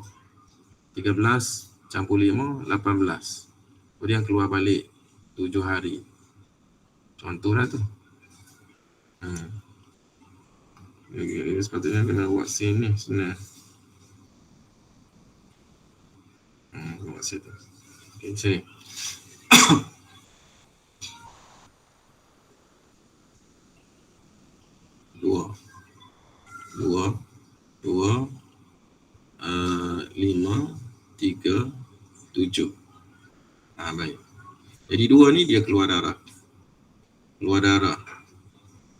13 campur 5, 18. Kemudian keluar balik 7 hari. Contohlah tu. Sepatutnya kena buat scene ni sebenarnya. Buat scene tu. Okay, sini. Dua, 5, 3, 7. Baik. Jadi 2 ni dia keluar darah.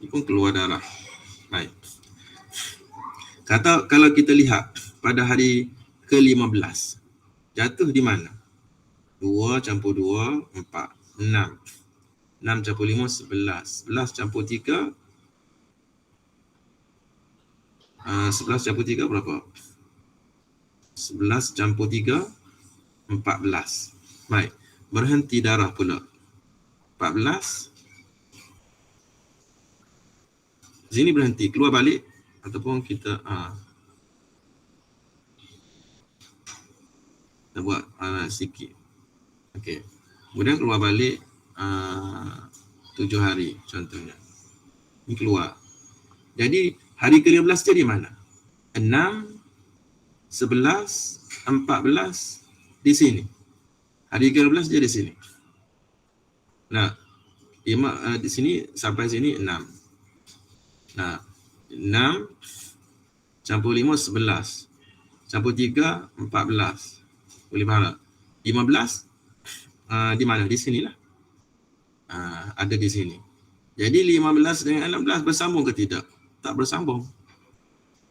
Ini pun keluar darah. Baik. Kalau kita lihat pada hari ke-15, jatuh di mana? 2 campur 2, 4, 6. 6 campur 5, 11. 11 campur 3, 11 campur 3 berapa? 11 campur 3, 14. Baik, berhenti darah pula. 14. Sini berhenti, keluar balik ataupun kita kita buat sikit. Okey. Kemudian keluar balik 7 hari contohnya. Ini keluar. Jadi hari ke-15 dia di mana? 6, 11, 14 di sini. Hari ke-15 dia di sini. Nah, di sini sampai sini 6. Nah, 6 campur 5 11. Campur 3 14. Boleh faham tak? 15 di mana? Di sinilah. Ada di sini. Jadi 15 dengan 16 bersambung ke tidak? Tak bersambung.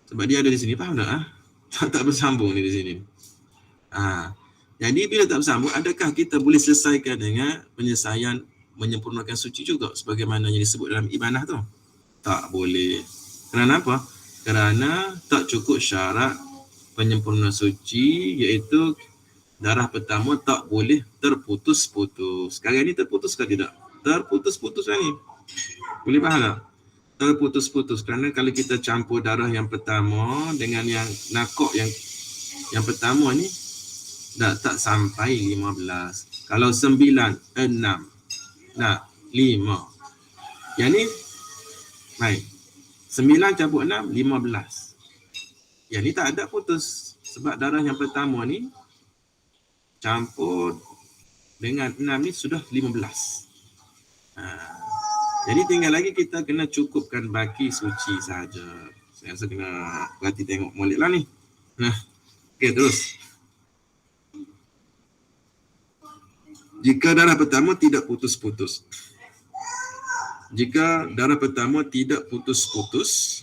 Sebab dia ada di sini, faham tak? Tak bersambung ni di sini. Jadi bila tak bersambung, adakah kita boleh selesaikan dengan penyelesaian menyempurnakan suci juga sebagaimana yang disebut dalam ibanah tu? Tak boleh. Kerana apa? Kerana tak cukup syarat penyempurna suci, iaitu darah pertama tak boleh terputus-putus. Sekarang ni terputus ke tidak? Terputus-putus kan ni. Boleh faham tak? Terputus-putus. Kerana kalau kita campur darah yang pertama dengan yang nakok yang pertama ni, tak sampai 15. Kalau 9, 6. Nah, 5. Yang ni, baik. 9 campur 6, 15. Yang ni tak ada putus. Sebab darah yang pertama ni, campur dengan 6 ni sudah 15. Jadi tinggal lagi kita kena cukupkan baki suci saja. Saya rasa kena berhati tengok molek lah ni. Okey, terus. Jika darah pertama tidak putus-putus. Jika darah pertama tidak putus-putus.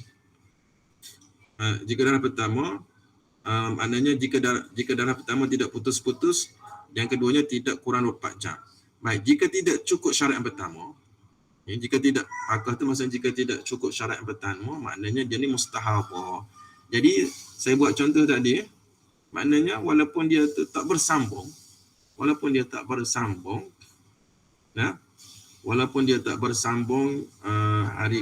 Jika darah pertama, maknanya jika darah pertama tidak putus-putus, yang keduanya tidak kurang 24 jam. Baik, jika tidak cukup syarat yang pertama, jika tidak, apakah tu maksudnya jika tidak cukup syarat yang pertama, maknanya dia ni mustahabah. Jadi saya buat contoh tadi, maknanya walaupun dia tu tak bersambung, walaupun dia tak bersambung hari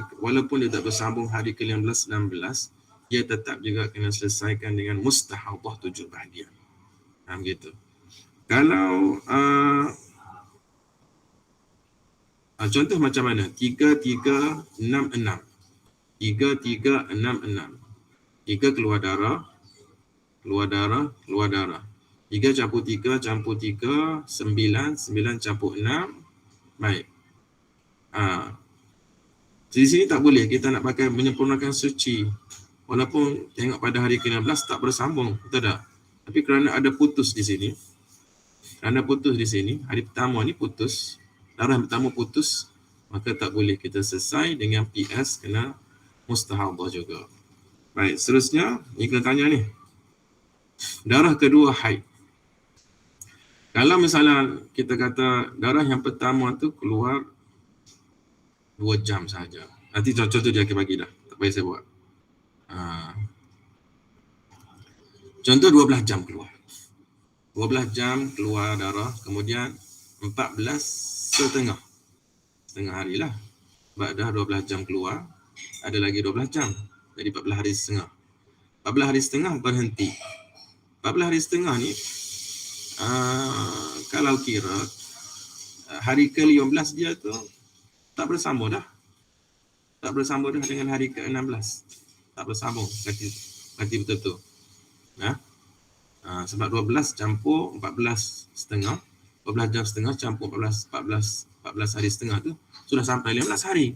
ke-15 16, dia tetap juga kena selesaikan dengan mustahabah 7 bahagian. Begitu. Kalau contoh macam mana? 3, 3, 6, 6. 3, 3, 6, 6. 3 keluar darah. 3 campur 3, 9, 9 campur 6. Baik. Di sini tak boleh kita nak pakai menyempurnakan suci. Walaupun tengok pada hari ke-16 tak bersambung, betul tak? Tapi kerana ada putus di sini. Hari pertama ni putus. Darah pertama putus, maka tak boleh kita selesai dengan PS, kena mustahabah juga. Baik, seterusnya ni kena tanya ni. Darah kedua haid. Kalau misalnya kita kata darah yang pertama tu keluar 2 jam saja. Nanti contoh tu dia akan bagi dah. Tak payah saya buat. Contoh 12 jam keluar. 12 jam keluar darah, kemudian 14,5 hari lah. Sebab dah 12 jam keluar, ada lagi 12 jam. Jadi 14 hari setengah. 14 hari setengah berhenti. 14 hari setengah ni, kalau kira hari ke-15 dia tu tak bersambung dah. Tak bersambung dah dengan hari ke-16. Tak bersambung, kata betul-betul. Sebab 12 campur 14,5, 12 jam setengah campur 14 hari setengah tu sudah sampai 15 hari.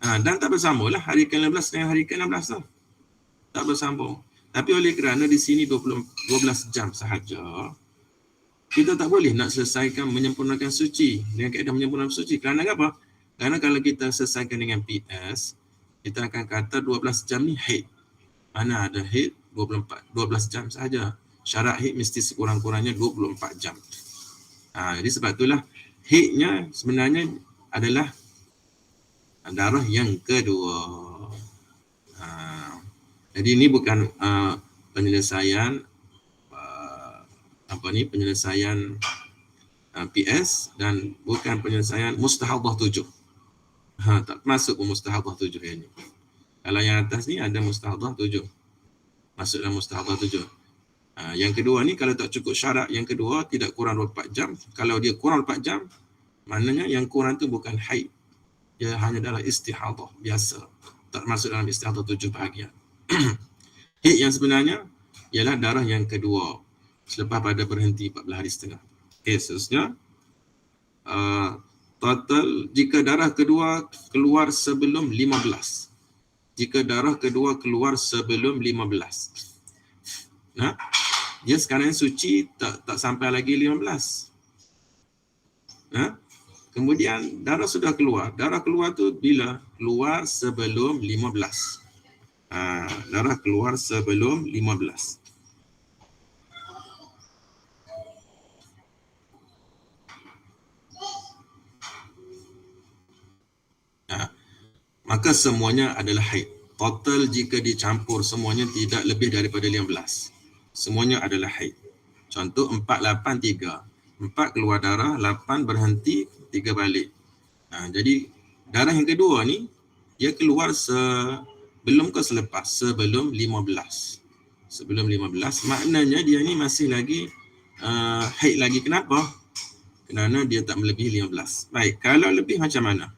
Dan tak bersambung lah hari ke-15 dengan hari ke-16 tu. Tak bersambung. Tapi oleh kerana di sini 12 jam sahaja, kita tak boleh nak selesaikan menyempurnakan suci dengan kaedah menyempurnakan suci. Kerana apa? Kerana kalau kita selesaikan dengan PS, kita akan kata 12 jam ni haid. Mana ada haid 12 jam sahaja. Syarat haid mesti sekurang-kurangnya 24 jam. Jadi sebab itulah haidnya sebenarnya adalah darah yang kedua. Jadi ini bukan penyelesaian penyelesaian PS dan bukan penyelesaian mustahadhah 7. Tak masuk pun mustahadhah 7 yang ni. Kalau yang atas ni ada mustahadhah 7. Masuk dalam mustahadhah 7. Yang kedua ni kalau tak cukup syarat, yang kedua tidak kurang 24 jam. Kalau dia kurang 4 jam, maknanya yang kurang tu bukan haid. Dia hanya dalam istihadhah biasa. Tak masuk dalam istihadhah 7 bahagian. Haid yang sebenarnya ialah darah yang kedua selepas pada berhenti 14 hari setengah. Seterusnya, total jika darah kedua keluar sebelum 15. Jika darah kedua keluar sebelum 15. Nah, dia sekarang suci tak sampai lagi 15. Kemudian darah sudah keluar. Darah keluar tu bila? Keluar sebelum 15. Darah keluar sebelum 15. Maka semuanya adalah haid. Total jika dicampur semuanya tidak lebih daripada 15. Semuanya adalah haid. Contoh 4-8-3. 4 keluar darah, 8 berhenti, 3 balik. Jadi darah yang kedua ni dia keluar sebelum ke selepas? Sebelum 15. Sebelum 15 maknanya dia ni masih lagi haid lagi. Kenapa? Kerana dia tak melebihi 15. Baik, kalau lebih macam mana?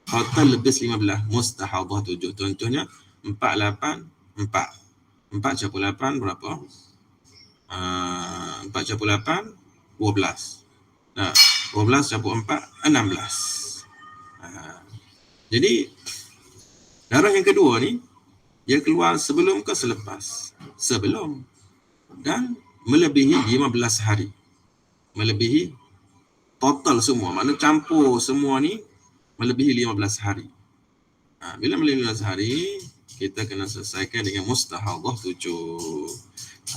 Total lebih 15, mustahadhah 7. Contohnya 4-8, 4. 4 campur 8 berapa? 4 campur 8, 12. 12 campur 4, 16. Jadi, darah yang kedua ni, dia keluar sebelum ke selepas? Sebelum. Dan melebihi 15 hari. Melebihi total semua. Maknanya campur semua ni, melebihi 15 hari. Bila melebihi 15 hari, kita kena selesaikan dengan mustahadhah 7.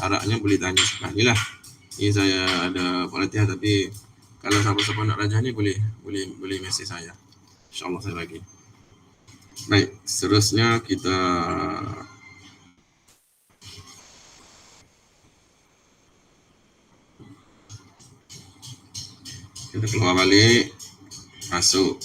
Harapnya boleh tanya sekarang ni lah. Ini saya ada perhatian, tapi kalau siapa-siapa nak rajah ni boleh mesej saya. InsyaAllah saya bagi. Baik, seterusnya kita keluar balik, masuk.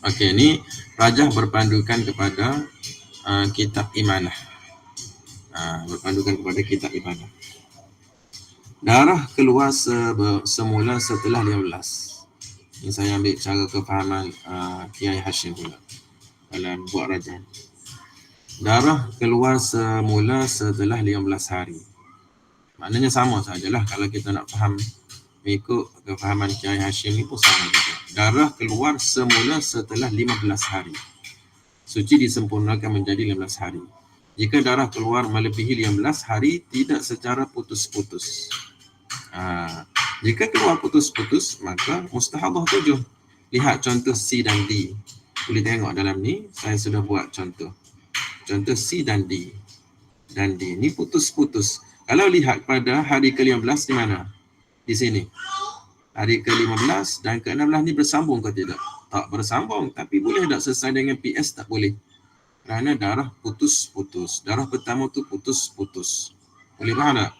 Okey, ni rajah berpandukan kepada kitab imanah. Berpandukan kepada kitab imanah. Darah keluar semula setelah 15. Ini saya ambil cara kefahaman Kiai Hashim pula dalam buat rajah. Darah keluar semula setelah 15 hari. Maknanya sama sajalah kalau kita nak faham mengikut kefahaman Kiai Hashim ni pun sama juga. Darah keluar semula setelah 15 hari. Suci disempurnakan menjadi 15 hari. Jika darah keluar melebihi 15 hari, tidak secara putus-putus. Jika keluar putus-putus, maka mustahadhah 7. Lihat contoh C dan D. Boleh tengok dalam ni, saya sudah buat contoh. Contoh C dan D. Dan D. Ni putus-putus. Kalau lihat pada hari ke-15 di mana? Di sini. Hari ke-15 dan ke-16 ni bersambung ke tidak? Tak bersambung. Tapi boleh tak selesai dengan PS? Tak boleh. Kerana darah putus-putus. Darah pertama tu putus-putus. Boleh faham tak?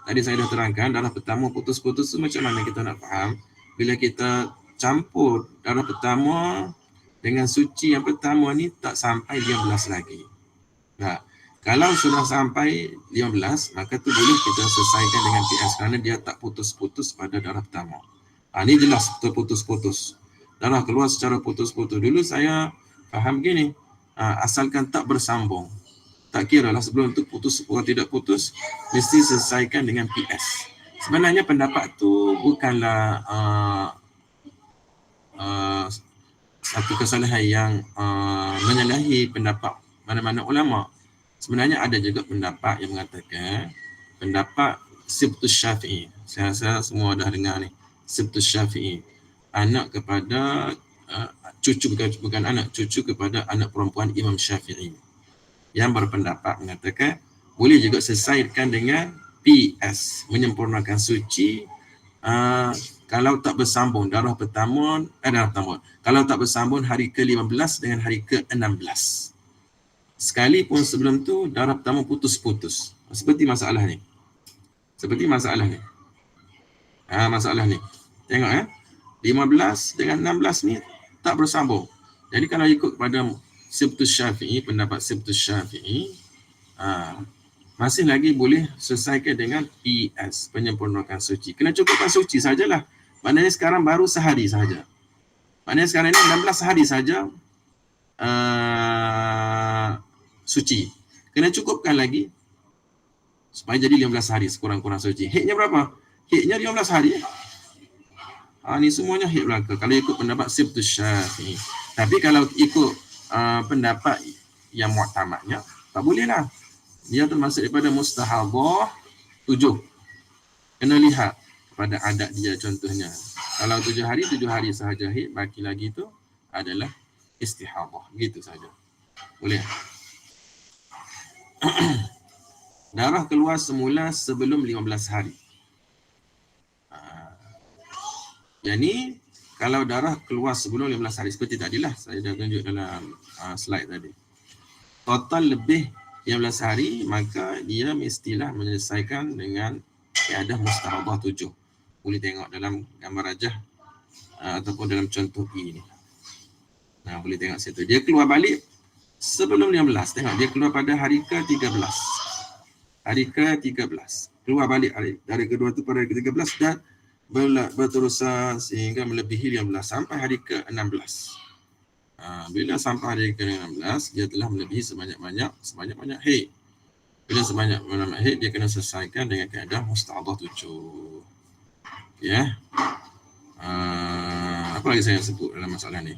Tadi saya dah terangkan darah pertama putus-putus tu macam mana kita nak faham? Bila kita campur darah pertama dengan suci yang pertama ni tak sampai 15 lagi. Kalau sudah sampai 15, maka tu boleh kita selesaikan dengan PS kerana dia tak putus-putus pada darah pertama. Ini jelas putus-putus. Darah keluar secara putus-putus. Dulu saya faham gini, asalkan tak bersambung. Tak kira lah sebelum tu putus atau tidak putus, mesti selesaikan dengan PS. Sebenarnya pendapat tu bukanlah satu kesalahan yang menyalahi pendapat mana-mana ulama. Sebenarnya ada juga pendapat yang mengatakan pendapat Sibtus Syafi'i. Saya rasa semua dah dengar ni. Sibtus Syafi'i. anak kepada cucu, bukan anak, cucu kepada anak perempuan Imam Syafi'i, yang berpendapat mengatakan boleh juga selesaikan dengan PS, menyempurnakan suci, kalau tak bersambung darah pertama, kalau tak bersambung hari ke-15 dengan hari ke-16. Sekalipun sebelum tu darah pertama putus-putus. Seperti masalah ni. Masalah ni. Tengok 15 dengan 16 ni tak bersambung. Jadi kalau ikut kepada Sibtus Syafi'i, pendapat Sibtus Syafi'i, masih lagi boleh selesaikan dengan PS, penyempurnakan suci. Kena cukupkan suci sajalah. Maknanya sekarang baru sehari saja. Maknanya sekarang ini 16 hari saja suci. Kena cukupkan lagi supaya jadi 15 hari sekurang-kurang suci. Hiknya berapa? Hiknya 15 hari. Ni semuanya hik belaka kalau ikut pendapat Sibtus Syafi'i. Tapi kalau ikut pendapat yang mu'tamadnya, tak boleh lah. Dia termasuk daripada mustahadah 7. Kena lihat pada adat dia contohnya. Kalau 7 hari sahaja hid, baki lagi tu adalah istihadah. Gitu saja. Boleh. Darah keluar semula sebelum 15 hari. Yang ni kalau darah keluar sebelum 15 hari seperti tadilah saya dah tunjuk dalam slide tadi. Total lebih 15 hari, maka dia mestilah menyelesaikan dengan keadaan mustahadah 7. Boleh tengok dalam gambar rajah ataupun dalam contoh E ni. Boleh tengok situ. Dia keluar balik sebelum 15. Tengok dia keluar pada hari ke-13. Hari ke-13. Keluar balik dari kedua tu pada hari ke-13 dan berterusan sehingga melebihi 15 sampai hari ke-16. Bila sampai hari ke-16, dia telah melebihi sebanyak-banyak haid. Bila sebanyak-banyak haid, dia kena selesaikan dengan keadaan mustahadah 7. Ya. Apa lagi saya sebut dalam masalah ni?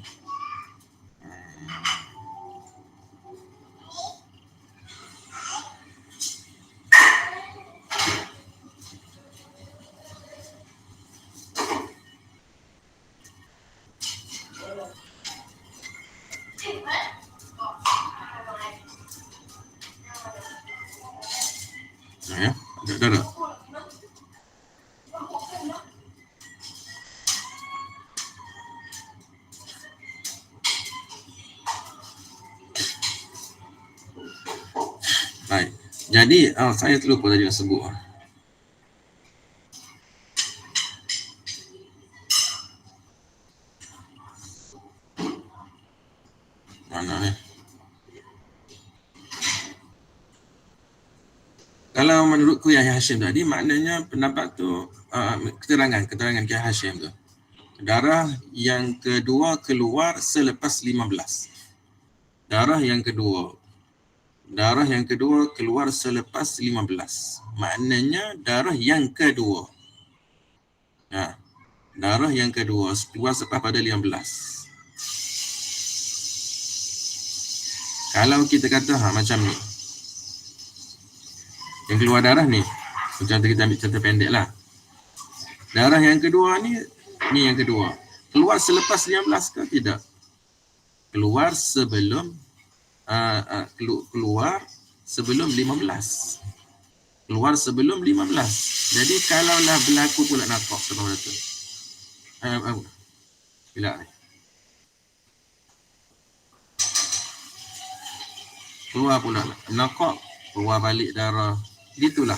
Dah. Baik. Jadi saya terlupa tadi nak sebut. Mana ni? Kalau menurut Kyai Hashim tadi, maknanya pendapat tu keterangan Kyai Hashim tu. Darah yang kedua keluar selepas 15. Darah yang kedua keluar selepas 15. Maknanya darah yang kedua. Darah yang kedua keluar selepas pada 15. Kalau kita kata macam ni. Yang keluar darah ni. Contoh kita ambil contoh pendek lah. Darah yang kedua ni yang kedua. Keluar selepas 15 ke tidak? Keluar sebelum keluar sebelum 15. Keluar sebelum 15. Jadi kalaulah berlaku pula naqab sebelum itu. Bila ni? Keluar pula naqab, keluar balik darah. Gitulah.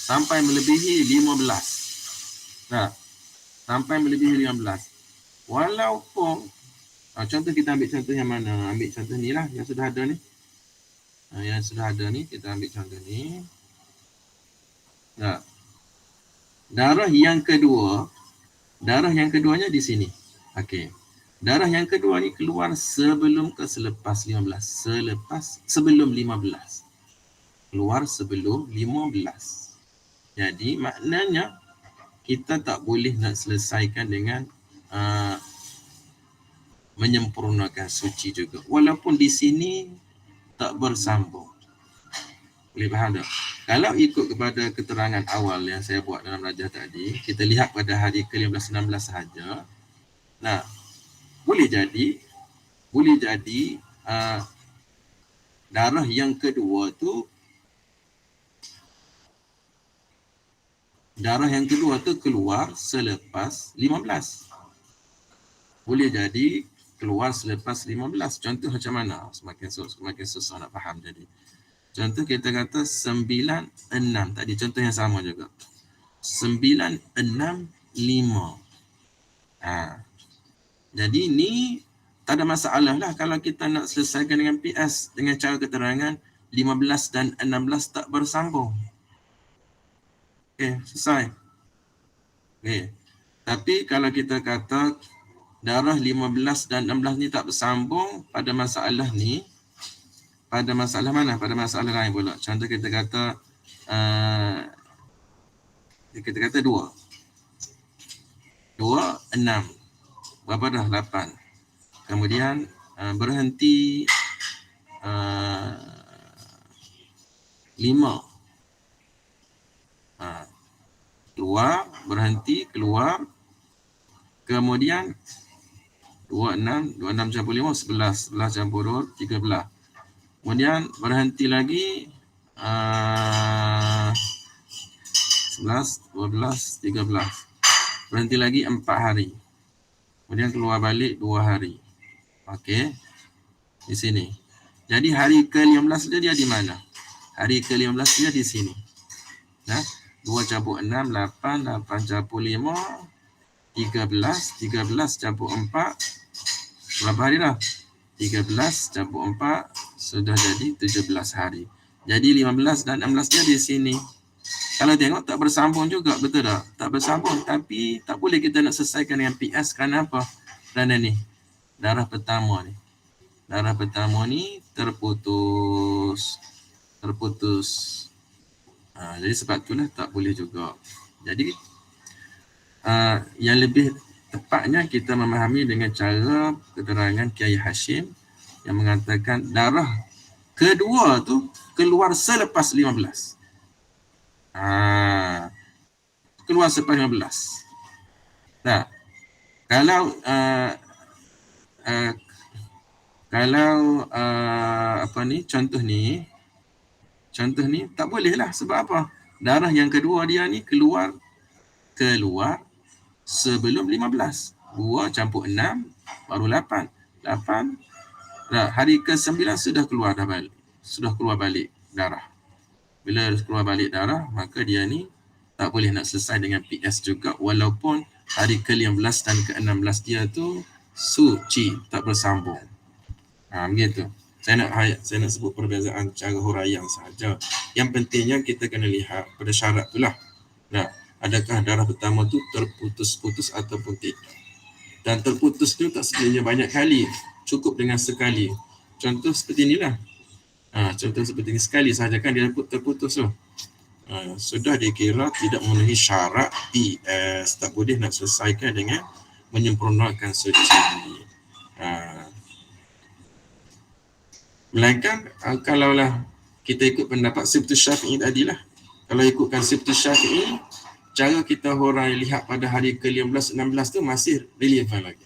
Sampai melebihi 15. Sampai melebihi 15. Walaupun contoh kita ambil contoh yang mana? Ambil contoh ni lah yang sudah ada ni. Yang sudah ada ni kita ambil contoh ni. Darah yang keduanya di sini. Okey. Darah yang kedua ni keluar sebelum ke selepas 15. Sebelum 15. Keluar sebelum 15. Jadi maknanya kita tak boleh nak selesaikan dengan menyempurnakan suci juga. Walaupun di sini tak bersambung. Boleh faham tak? Kalau ikut kepada keterangan awal yang saya buat dalam rajah tadi, kita lihat pada hari ke-15-16 sahaja. Nah, boleh jadi darah yang kedua tu keluar selepas 15. Boleh jadi keluar selepas 15. Contoh macam mana? Semakin susah nak faham jadi. Contoh kita kata 96. Tadi contoh yang sama juga. 965. Jadi ni tak ada masalah lah kalau kita nak selesaikan dengan PS dengan cara keterangan 15 dan 16 tak bersambung. Okey, selesai. Okey. Tapi kalau kita kata darah 15 dan 16 ni tak bersambung pada masalah ni, pada masalah mana? Pada masalah lain pula. Contoh kita kata 2, 6. Berapa dah? 8. Kemudian berhenti 5. Keluar, berhenti, keluar. Kemudian 26 campur 5, 11. 11 campur 2, 13. Kemudian berhenti lagi 11, 12, 13. Berhenti lagi 4 hari. Kemudian keluar balik 2 hari. Okey. Di sini. Jadi hari ke-15 dia di mana? Hari ke-15 dia di sini. Nah, 2 campur 6, 8. 8 campur 5, 13. 13 campur 4. Berapa hari dah? 13 campur 4 sudah jadi 17 hari. Jadi 15 dan 16 dia di sini. Kalau tengok tak bersambung juga, betul tak? Tak bersambung, tapi tak boleh kita nak selesaikan dengan PS kerana apa? Kerana ni, darah pertama ni terputus. Jadi sebab itulah tak boleh juga. Jadi yang lebih tepatnya kita memahami dengan cara keterangan Kiai Hashim yang mengatakan darah kedua tu keluar selepas 15. Keluar selepas 15. Nah, kalau contoh ni tak boleh lah. Sebab apa? Darah yang kedua dia ni keluar sebelum 15. 2 campur 6 baru 8. 8. Hari ke-9 sudah keluar balik darah. Bila keluar balik darah, maka dia ni tak boleh nak selesai dengan PS juga, walaupun hari ke-15 dan ke-16 dia tu suci, tak bersambung. Begitu. Saya nak sebut perbezaan cara huraian sahaja. Yang pentingnya kita kena lihat pada syarat tu lah. Nah, adakah darah pertama tu terputus-putus ataupun tidak. Dan terputus tu tak sebenarnya banyak kali. Cukup dengan sekali. Contoh seperti inilah. Contoh seperti ini sekali sahaja kan dia terputus tu. Sudah dikira tidak memenuhi syarat PS. Tak boleh nak selesaikan dengan menyempurnakan suci. Melainkan kalaulah kita ikut pendapat Sibtus Syafi'i tadilah. Kalau ikutkan Sibtus Syafi'i, cara kita hurai lihat pada hari ke-15, 16 tu masih relevan lagi.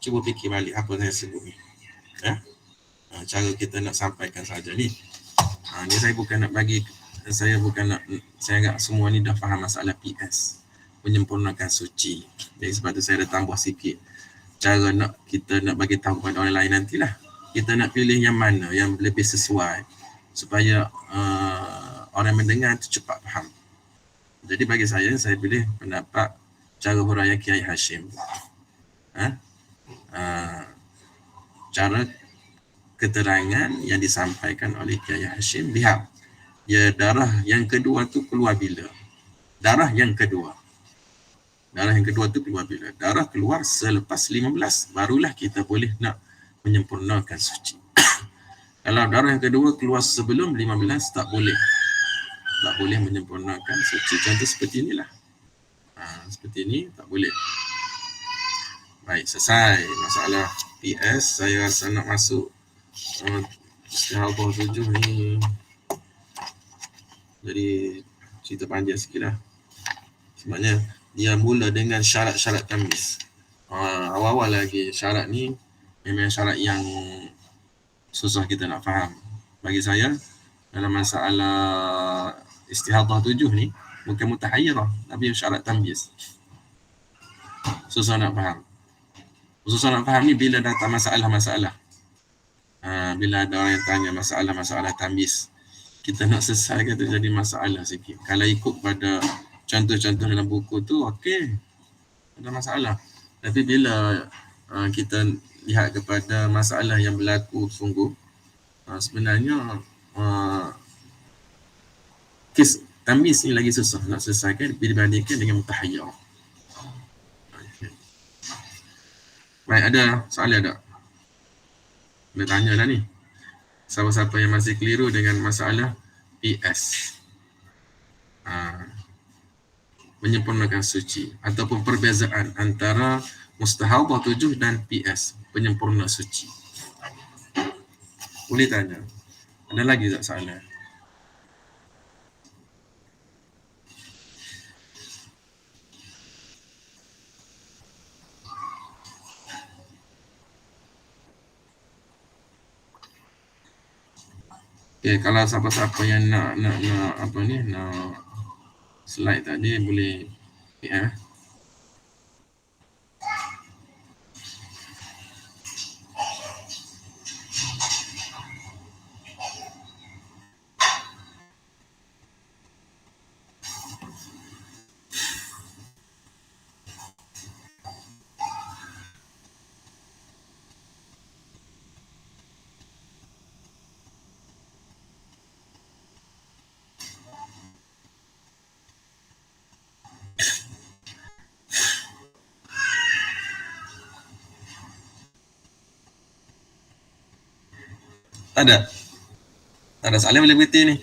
Cuba fikir balik apa yang saya sebut ni. Cara kita nak sampaikan saja ni. Ni saya agak semua ni dah faham masalah PS, menyempurnakan suci. Jadi sebab tu saya dah tambah sikit cara kita nak bagi tahu kepada orang lain nantilah. Kita nak pilih yang mana yang lebih sesuai supaya orang mendengar tu cepat faham. Jadi bagi saya pilih pendapat cara huraian Kiai Hashim. Cara keterangan yang disampaikan oleh Kiai Hashim, lihat ya, darah yang kedua tu keluar bila? Darah yang kedua tu keluar bila? Darah keluar selepas 15, barulah kita boleh nak menyempurnakan suci. Kalau darah yang kedua keluar sebelum 15, tak boleh menyempurnakan suci. Contoh seperti inilah. Seperti ini tak boleh. Baik, selesai masalah PS. Saya rasa nak masuk istihabah 7 ni. Jadi cerita panjang sikit lah. Sebenarnya dia mula dengan syarat-syarat tamyiz. Awal-awal lagi syarat ni memang syarat yang susah kita nak faham. Bagi saya, dalam masalah istihadah 7 ni, bukan mutahayyirah, tapi syarat tamyiz. Susah nak faham. Susah nak faham ni bila datang masalah-masalah. Bila ada orang yang tanya masalah-masalah tamyiz, kita nak selesaikan tu jadi masalah sikit. Kalau ikut pada contoh-contoh dalam buku tu, okey, ada masalah. Tapi bila kita lihat kepada masalah yang berlaku sungguh, sebenarnya kes tamyiz ni lagi susah nak selesaikan dibandingkan dengan mutahayyirah. Okay. Baik, ada soalan ada? Boleh tanya dah ni. Siapa-siapa yang masih keliru dengan masalah PS. Menyempurnakan suci ataupun perbezaan antara mustahadah 7 dan PS, penyempurna suci. Boleh tanya. Ada lagi tak soalan? Okay, kalau siapa-siapa yang nak apa ni, nak slide tadi boleh Tak ada. Tak ada soalan, boleh berhenti ni.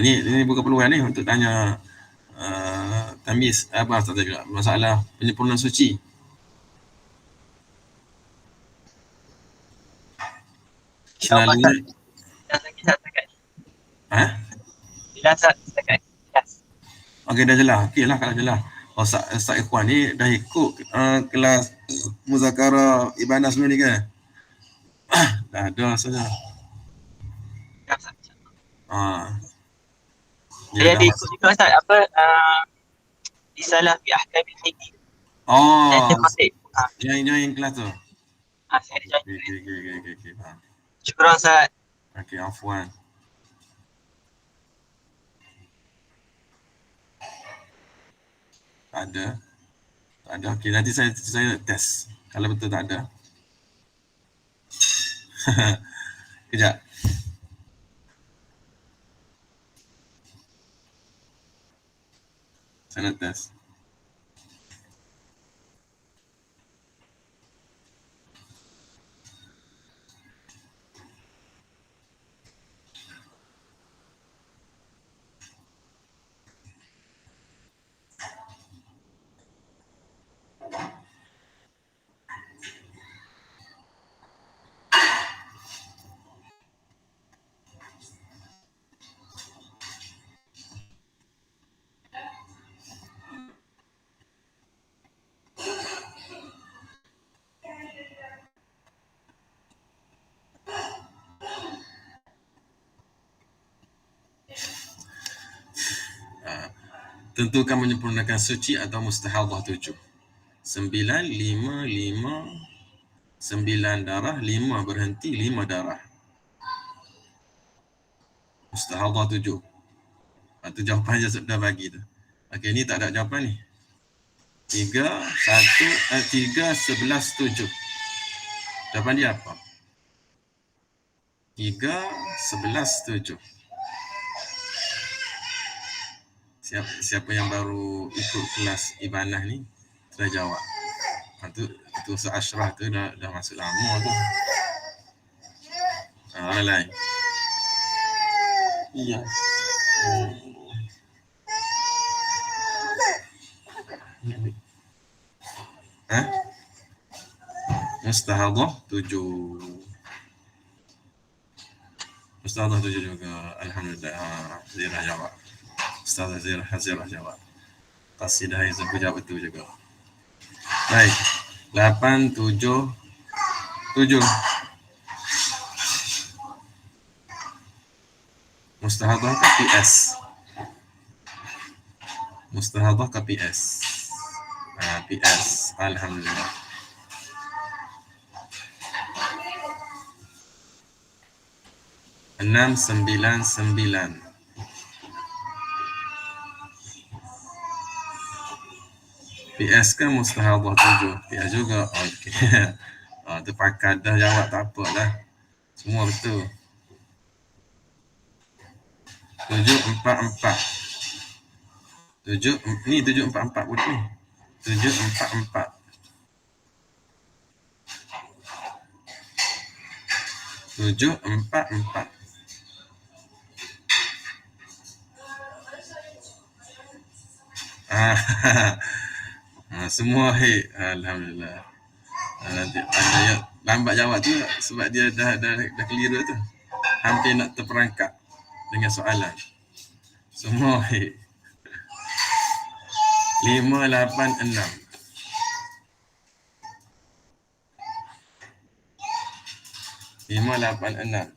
Ni bukan peluang ni untuk tanya tamyiz apa tak tahu, masalah penyempurnaan suci. Selalu okey, dah jelas. Okey lah kalau jelas. Ustaz Ikhwan ni dah ikut kelas muzakarah ibadah sebelum ni kan? Dah ada saja. Saya ada ikut juga Ustaz, apa risalah fi ahkamil hadis. Yang kelas tu. Saya ada join. Okey. Syukran Ustaz. Okey, afwan. Tak ada. Okey, nanti saya test. Kalau betul tak ada. Kejap. Saya nak test. Tentukan menyempurnakan suci atau mustahadah 7. 9, 5, 9 darah, 5 berhenti, 5 darah. Mustahadah 7. Itu jawapan je sudah bagi tu. Okey, ni tak ada jawapan ni. 3, 11, 7. Jawapan dia apa? 3, 11, 7. Siapa yang baru ikut kelas Ibanah ni sudah jawab. Itu Ustaz Ashraf tu dah masuk lama tu. Orang lain. Iya. Mustahadah 7. Ustazah 7 juga. Alhamdulillah. Zirah jawab. Ustazah Zirah jawab. Qasidah Haizam pun jawab betul juga. Baik. 8, 7, 7. Mustahadhah ke PS? Mustahadhah ke PS? PS. Alhamdulillah. Enam, 9, 9. PS kan mustahadhah 7. PS juga. Okey. Tu pakat dah jawab, tak apa dah. Semua betul. 744. 744 betul. 744. 744. Semua hit. Alhamdulillah. Nanti anda lambat jawab tu sebab dia dah keliru tu. Hampir nak terperangkap dengan soalan. Semua hit. 586. 586.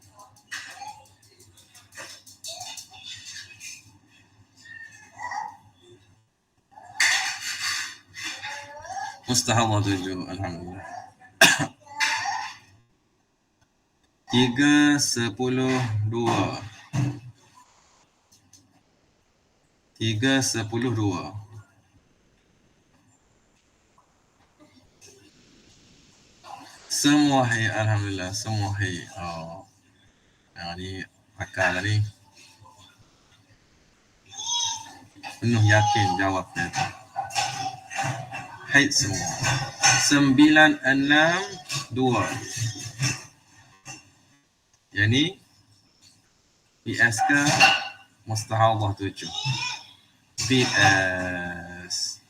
Mustahadhah 7. Alhamdulillah. 3, 10, 2. 3, 10, 2. Semua hai. Alhamdulillah. Semua hai. Yang ni akal tadi. Penuh yakin jawabnya. Hai semua. 962. Yang ni PS ke mustahadhah 7? PS.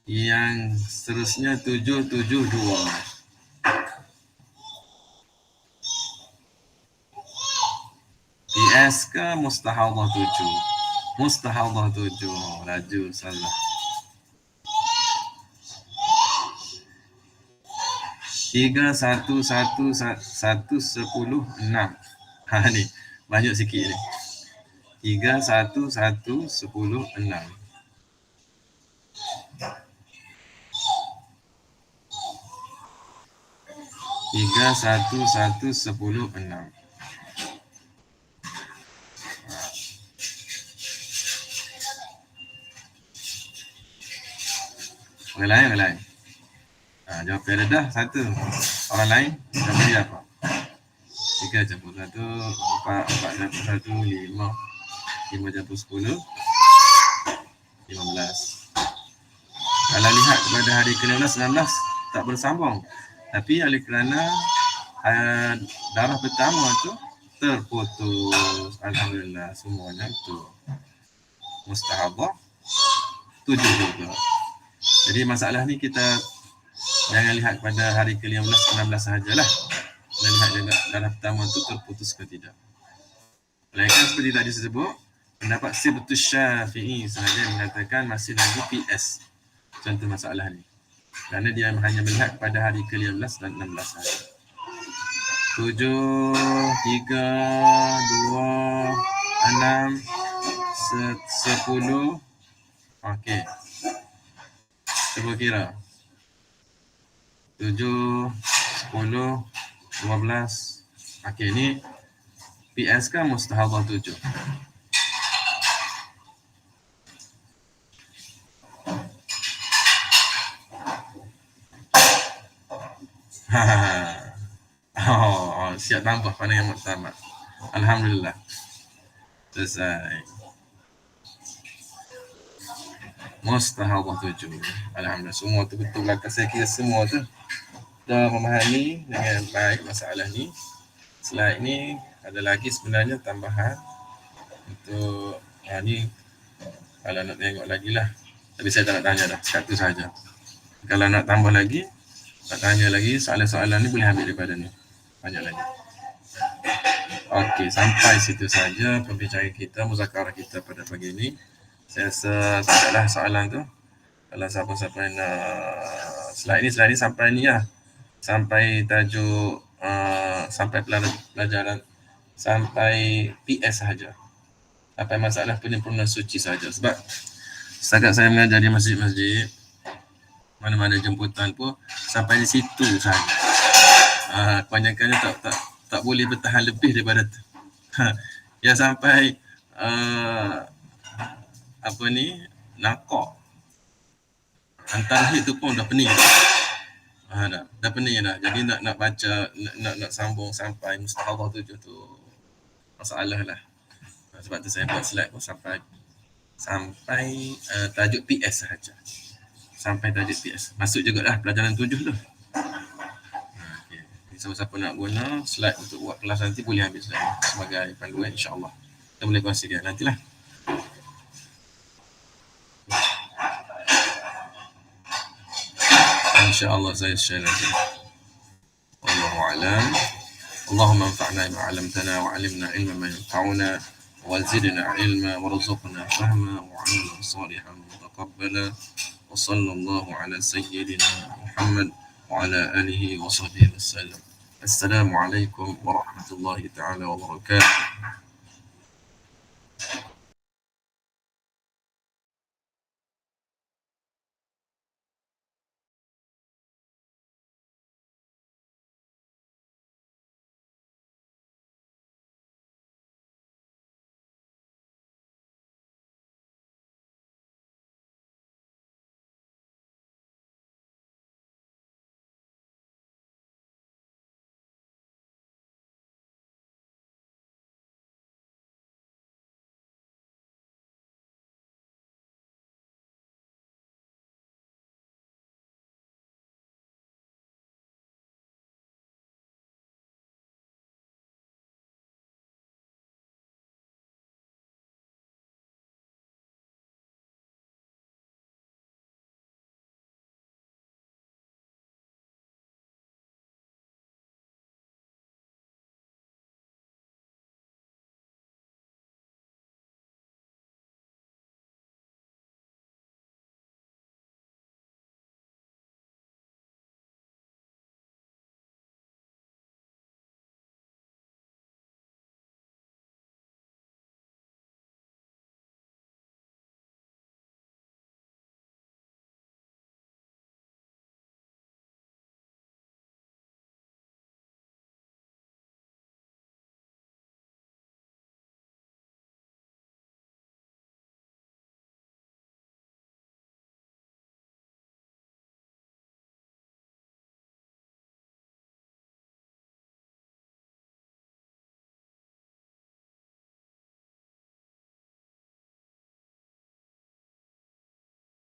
Yang seterusnya 772. PS ke mustahadhah 7? Mustahadhah 7. Laju salah. 3, 1, 1, 1, 10, 6. Ni banyak sikit ni. 3, 1, 1, 10, 6. 3, 1, 1, 10, 6. Orang lain. Jawab dia dah satu. Orang lain jawab dia apa? 3 campur 1, 4 campur 1, 5. 5 campur 10, 15. Kalau lihat kepada hari ke-15, 16 tak bersambung. Tapi oleh kerana darah pertama tu terputus. Alhamdulillah semuanya betul. Mustahadhah 7 juga. Jadi masalah ni kita jangan lihat pada hari ke-15, 16 sahajalah. Kita lihat juga darah pertama tu terputus ke tidak. Melainkan seperti tadi disebut, pendapat Sibtu Syafi'i sahaja mengatakan masih lagi PS. Contoh masalah ni. Kerana dia hanya melihat pada hari ke-15 dan 16 sahaja. 7, 3, 2, 6, 10. Okey. Cuba kira. 7, 10, 12. Okey, ni PS kan mustahadhah 7. Siap tambah pada yang muktamad. Alhamdulillah. Selesai. Mustahadhah 7. Alhamdulillah. Semua tu betul lah. Saya kira semua tu dah memahami dengan baik masalah ni. Slide ni ada lagi sebenarnya tambahan untuk ni kalau nak tengok lagi lah. Tapi saya tak nak tanya dah. Satu saja. Kalau nak tambah lagi, nak tanya lagi soalan-soalan ni boleh ambil daripada ni. Banyak lagi. Okey, sampai situ saja perbincangan kita, muzakarah kita pada pagi ini. Saya rasa tak adalah soalan tu. Kalau siapa-siapa yang nak slide ni sampai ni lah. Sampai tajuk sampai pelajaran sampai PS sahaja. Sampai masalah penyempurna suci saja. Sebab setakat saya mengajar di masjid-masjid, mana-mana jemputan pun sampai di situ saja. Kebanyakannya tak boleh bertahan lebih daripada tu. Ya sampai apa ni, nakok antara itu pun dah pening. Dah pening dah. Jadi nak baca, nak sambung sampai Mustahadah 7 tu masalah lah. Sebab tu saya buat slide pun sampai tajuk PS sahaja. Sampai tajuk PS. Masuk juga lah pelajaran 7 tu. Okay. Siapa-siapa nak guna slide untuk buat kelas nanti boleh ambil slide sebagai panduan, insyaAllah. Kita boleh kongsikan nantilah. InsyaAllah saya share nanti. Wallahu a'lam. Allahumma anfa'na bima 'allamtana wa 'allimna ilman ma yanfa'una wa zidna 'ilma warzuqna fahma wa 'amalan salihan mutaqabbala wa sallallahu ala sayyidina Muhammad wa ala alihi wa sahbihi wasallam. Assalamu alaikum warahmatullahi ta'ala wabarakatuh.